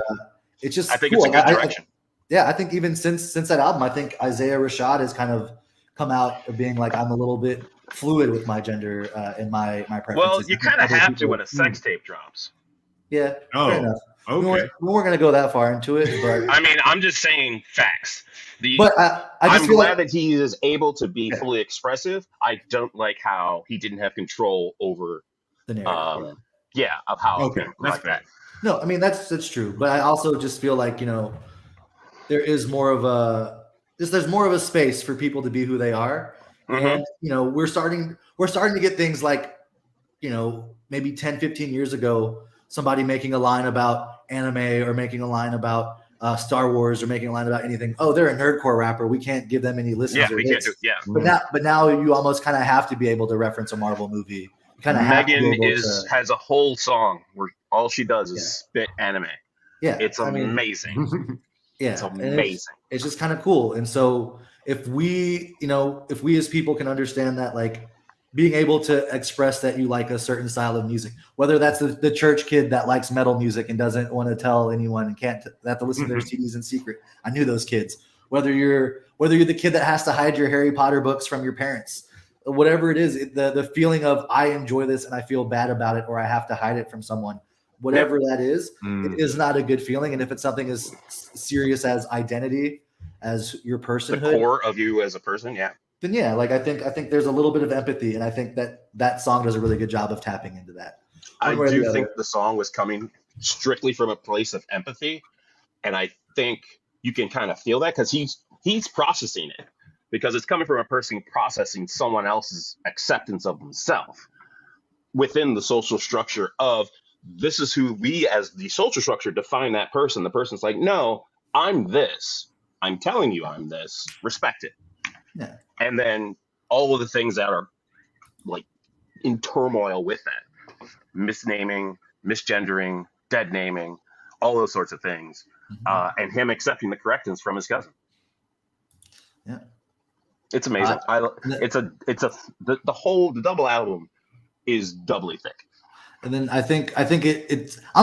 it's just. I think cool. it's a good direction. I think even since that album, I think Isaiah Rashad has kind of come out of being like, I'm a little bit fluid with my gender and my preferences. Well, you kind of have to when a sex tape drops. Yeah. Fair enough. Okay. We weren't going to go that far into it, but I mean, I'm just saying facts. I'm glad that he is able to be fully expressive. I don't like how he didn't have control over the narrative. Of how. Okay, that's fair. No, I mean that's true, but I also just feel like there is more of there's more of a space for people to be who they are, and we're starting to get things like maybe 10, 15 years ago, somebody making a line about anime or making a line about Star Wars or making a line about anything. Oh, they're a nerdcore rapper. We can't give them any listens. Yeah, we can't do. Yeah, but now you almost kind of have to be able to reference a Marvel movie. Megan has a whole song where all she does is spit anime. Yeah, it's amazing. It's amazing. It's just kind of cool. And so if we as people can understand that, like, being able to express that you like a certain style of music, whether that's the church kid that likes metal music and doesn't want to tell anyone and can't have to listen to their CDs in secret. I knew those kids. Whether you're the kid that has to hide your Harry Potter books from your parents, whatever it is, the feeling of I enjoy this and I feel bad about it, or I have to hide it from someone, whatever that is, it is not a good feeling. And if it's something as serious as identity, as your personhood, the core of you as a person, then like I think there's a little bit of empathy, and I think that song does a really good job of tapping into that. I do think the song was coming strictly from a place of empathy, and I think you can kind of feel that because he's processing it, because it's coming from a person processing someone else's acceptance of themselves within the social structure of this is who we as the social structure define that person. The person's like, no, I'm this. I'm telling you I'm this. Respect it. Yeah. And then all of the things that are like in turmoil with that, misnaming, misgendering, dead naming, all those sorts of things, and him accepting the corrections from his cousin. Yeah. It's amazing. The double album is doubly thick. And then I think I'm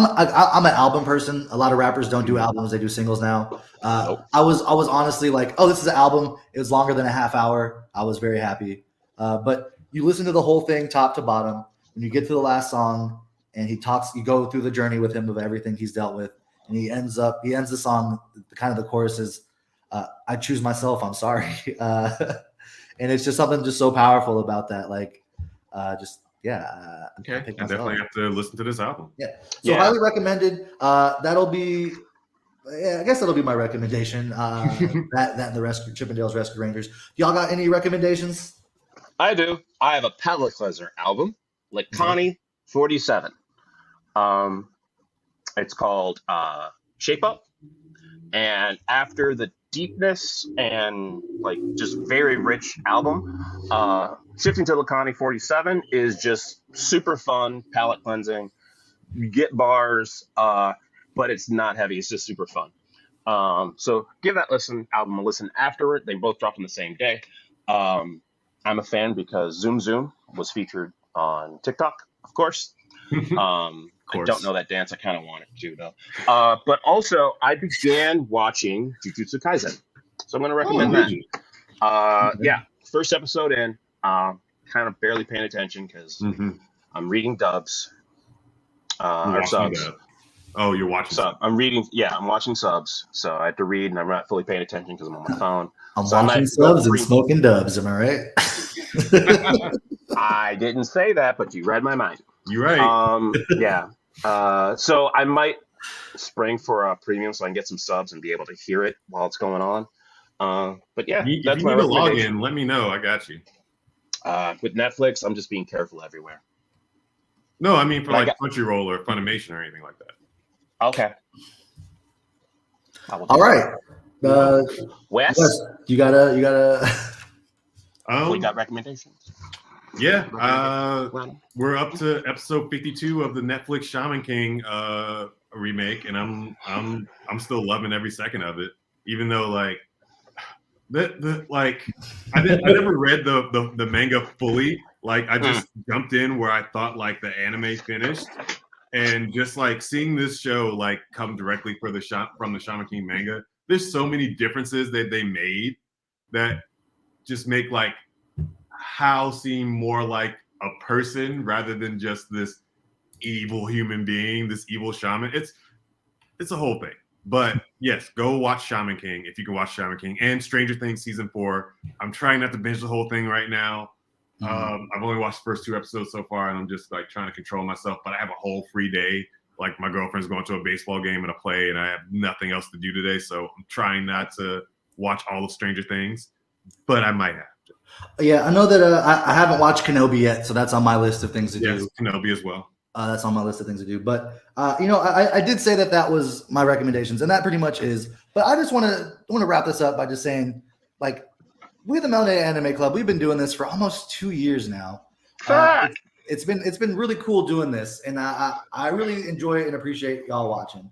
an album person. A lot of rappers don't do albums; they do singles now. Nope. I was honestly like, oh, this is an album. It was longer than a half hour. I was very happy. But you listen to the whole thing top to bottom. When you get to the last song, and he talks, you go through the journey with him of everything he's dealt with, and he ends the song. Kind of the chorus is, "I choose myself. I'm sorry," and it's just something just so powerful about that. Like, Okay, I definitely have to listen to this album. Yeah, so highly recommended. That'll be, I guess that'll be my recommendation. That and the Chippendales Rescue Rangers. Y'all got any recommendations? I do. I have a palate cleanser album, Connie 47. It's called Shape Up, and after the deepness and like just very rich album, shifting to Lacani 47 is just super fun, palate cleansing. You get bars, but it's not heavy. It's just super fun. So give that album a listen afterward. They both dropped on the same day. I'm a fan because Zoom Zoom was featured on TikTok, of course. I don't know that dance. I kind of wanted to, though. But also, I began watching Jujutsu Kaisen. So I'm going to recommend that. First episode in, kind of barely paying attention because I'm reading dubs. Or subs. Oh, you're watching subs. I'm watching subs. So I have to read, and I'm not fully paying attention because I'm on my phone. I'm watching subs and smoking dubs. Am I right? I didn't say that, but you read my mind. You're right. So I might spring for a premium so I can get some subs and be able to hear it while it's going on. But yeah, if you need a login, let me know. I got you. With Netflix, I'm just being careful everywhere. No, I mean for like Crunchyroll or Funimation or anything like that. Okay. All right. Wes, you gotta. We got recommendations. Yeah, we're up to episode 52 of the Netflix Shaman King remake, and I'm still loving every second of it. Even though I never read the manga fully. Like I just jumped in where I thought like the anime finished, and just like seeing this show like come directly from the Shaman King manga. There's so many differences that they made that just make like Hal seem more like a person rather than just this evil human being, this evil shaman. It's a whole thing. But yes, go watch Shaman King if you can watch Shaman King and Stranger Things season 4. I'm trying not to binge the whole thing right now. I've only watched the first 2 episodes so far, and I'm just like trying to control myself. But I have a whole free day. Like my girlfriend's going to a baseball game and a play, and I have nothing else to do today. So I'm trying not to watch all of Stranger Things, but I might have to. Yeah, I know that I haven't watched Kenobi yet, so that's on my list of things to do. Yes, Kenobi as well. That's on my list of things to do. But I did say that was my recommendations, and that pretty much is. But I just want to wrap this up by just saying, like, we the Melday Anime Club, we've been doing this for almost 2 years now. It's been really cool doing this, and I really enjoy it and appreciate y'all watching.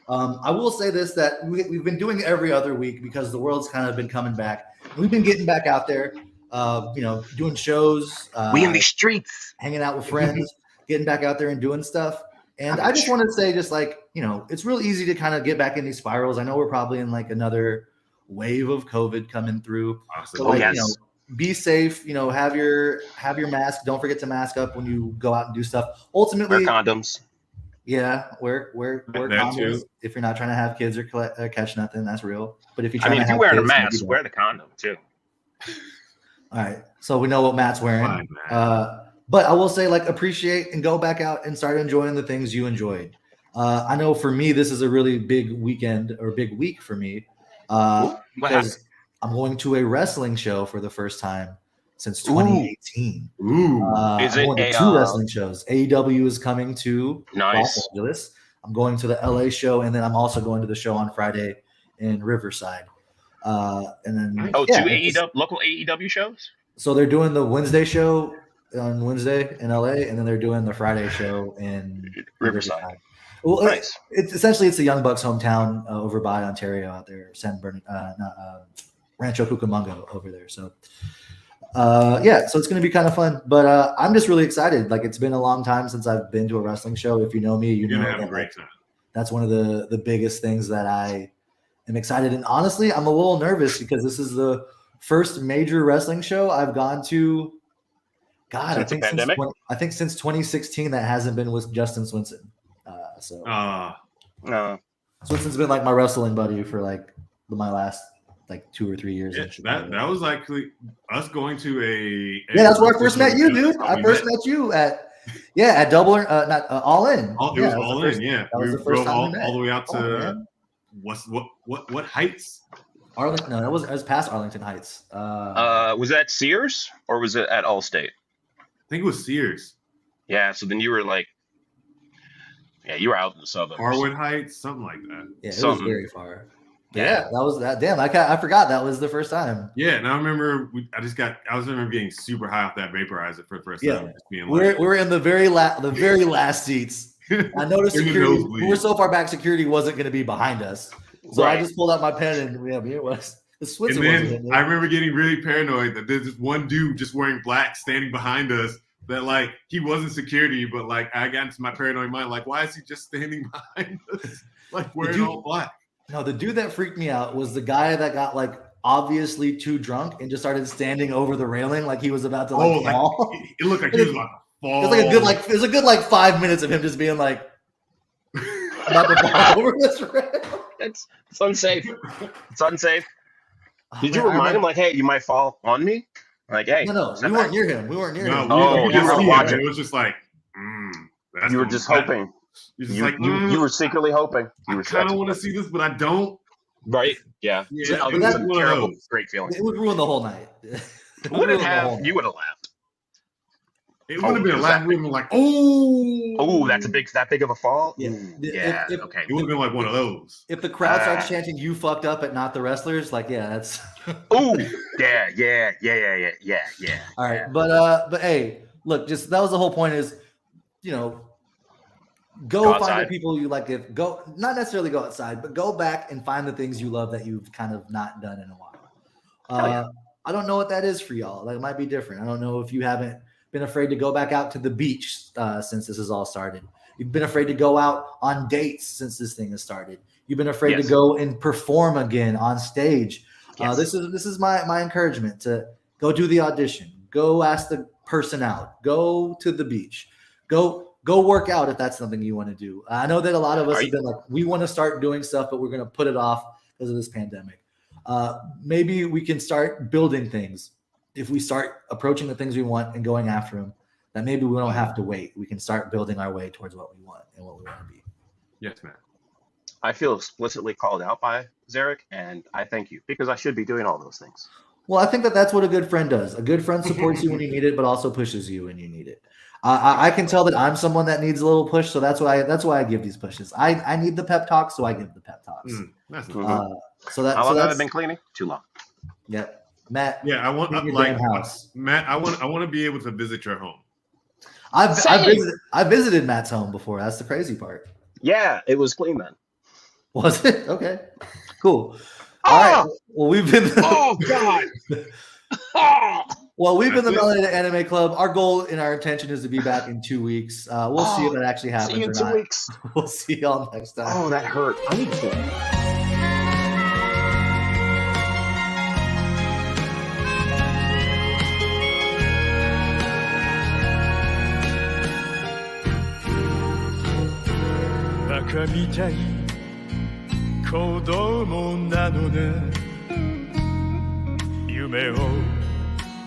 I will say this, that we've been doing it every other week because the world's kind of been coming back. We've been getting back out there, doing shows. We in the streets. Hanging out with friends, getting back out there and doing stuff. And I just want to say, just like, it's real easy to kind of get back in these spirals. I know we're probably in like another wave of COVID coming through. Awesome. So be safe, have your mask. Don't forget to mask up when you go out and do stuff. Ultimately, wear condoms. Yeah, wear condoms. Too. If you're not trying to have kids or catch nothing, that's real. But if you're trying if you're wearing a mask, wear the condom too. All right, so we know what Matt's wearing. But I will say, like, appreciate and go back out and start enjoying the things you enjoyed. I know for me, this is a really big weekend or big week for me because I'm going to a wrestling show for the first time since 2018. Is it I'm going to 2 wrestling shows? AEW is coming to Los Angeles. I'm going to the LA show, and then I'm also going to the show on Friday in Riverside. And then 2 AEW local AEW shows. So they're doing the Wednesday show on Wednesday in LA, and then they're doing the Friday show in Riverside. Well, nice. It's essentially the Young Bucks hometown over by Ontario out there, Rancho Cucamonga over there. So so it's going to be kind of fun. But I'm just really excited. Like, it's been a long time since I've been to a wrestling show. If you know me, you know have a great time. That's one of the biggest things that I am excited. And honestly, I'm a little nervous because this is the first major wrestling show I've gone to. God, I think since 2016 that hasn't been with Justin Swinson. Swinson's been like my wrestling buddy for like my last like 2 or 3 years. Yeah, that was actually us going to that's where I first met you, dude. I first met you at Double or not All In. It was All In. Yeah, we drove all the way out to what Heights? Arlington. No, it was past Arlington Heights. Was that Sears or was it at Allstate? I think it was Sears. Yeah, so then you were like, you were out in the suburbs. Harwood Heights, something like that. Yeah, it was very far. Yeah, that was that. Damn, I forgot that was the first time. Yeah, and I remember I remember getting super high off that vaporizer for the first time. Just being we're in the very last seats. I noticed security. We were so far back, security wasn't going to be behind us. So I just pulled out my pen and it was the Switzer. And then I remember getting really paranoid that there's this one dude just wearing black standing behind us. That like he wasn't security, but like I got into my paranoid mind, like why is he just standing behind us, like wearing all black? No, the dude that freaked me out was the guy that got like obviously too drunk and just started standing over the railing like he was about to fall. It looked like he was about to fall. It was a good 5 minutes of him just being like about to fall over this rail. It's unsafe. It's unsafe. Did you remind him like, hey, you might fall on me? Like, hey, no, we weren't near him. We weren't near him. You were watching. It was just like, you were just hoping. You were secretly hoping. I kind of want to see this, but I don't. Right? Yeah. Yeah. That's a terrible, great feeling. It would ruin the whole night. You would have laughed. It would have been a laugh. We would have been like, oh, that's that big of a fall. Yeah. Okay. It would have been like one of those. If the crowd starts chanting, "You fucked up," but not the wrestlers, like, that's. Oh, yeah. All right, but hey, look, just that was the whole point. Is go find the people you like. Not necessarily go outside, but go back and find the things you love that you've kind of not done in a while. I don't know what that is for y'all. Like, it might be different. I don't know if you haven't been afraid to go back out to the beach since this has all started. You've been afraid to go out on dates since this thing has started. You've been afraid to go and perform again on stage. Yes. This is my encouragement to go do the audition. Go ask the person out. Go to the beach. Go work out if that's something you want to do. I know that a lot of us have been like, we want to start doing stuff, but we're going to put it off because of this pandemic. Maybe we can start building things. If we start approaching the things we want and going after them, that maybe we don't have to wait. We can start building our way towards what we want and what we want to be. Yes, man. I feel explicitly called out by Zarek, and I thank you because I should be doing all those things. Well, I think that's what a good friend does. A good friend supports you when you need it, but also pushes you when you need it. I can tell that I'm someone that needs a little push, so that's why I give these pushes. I need the pep talks, so I give the pep talks. That's How long have I been cleaning? Too long. Yeah, Matt. Yeah, I want Matt. I want to be able to visit your home. I visited Matt's home before. That's the crazy part. Yeah, it was clean then. Was it? Okay, cool. All right. Well, we've been. Oh God. Well, we've been the Melanated Anime Club. Our goal and our intention is to be back in 2 weeks. We'll see if that actually happens. See you in or 2 weeks. We'll see y'all next time. Oh, that hurt. I need to. バカみたい子供なのね夢を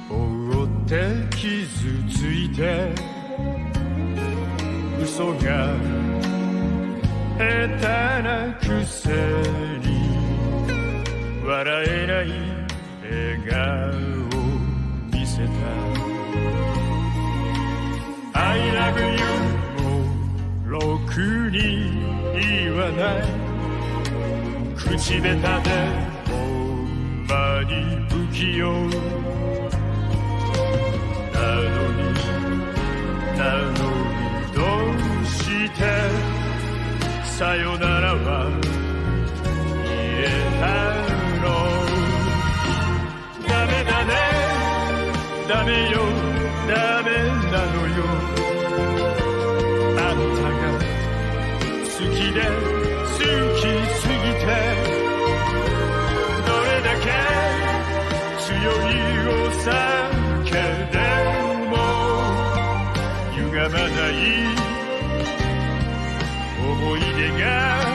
追って傷ついて嘘が下手なくせに笑えない笑顔見せた I love you ろくに言わない口下手でほんまに不器用なのにどうしてさよならは言えたので好きすぎてどれだけ強いお酒でも歪まない思い出が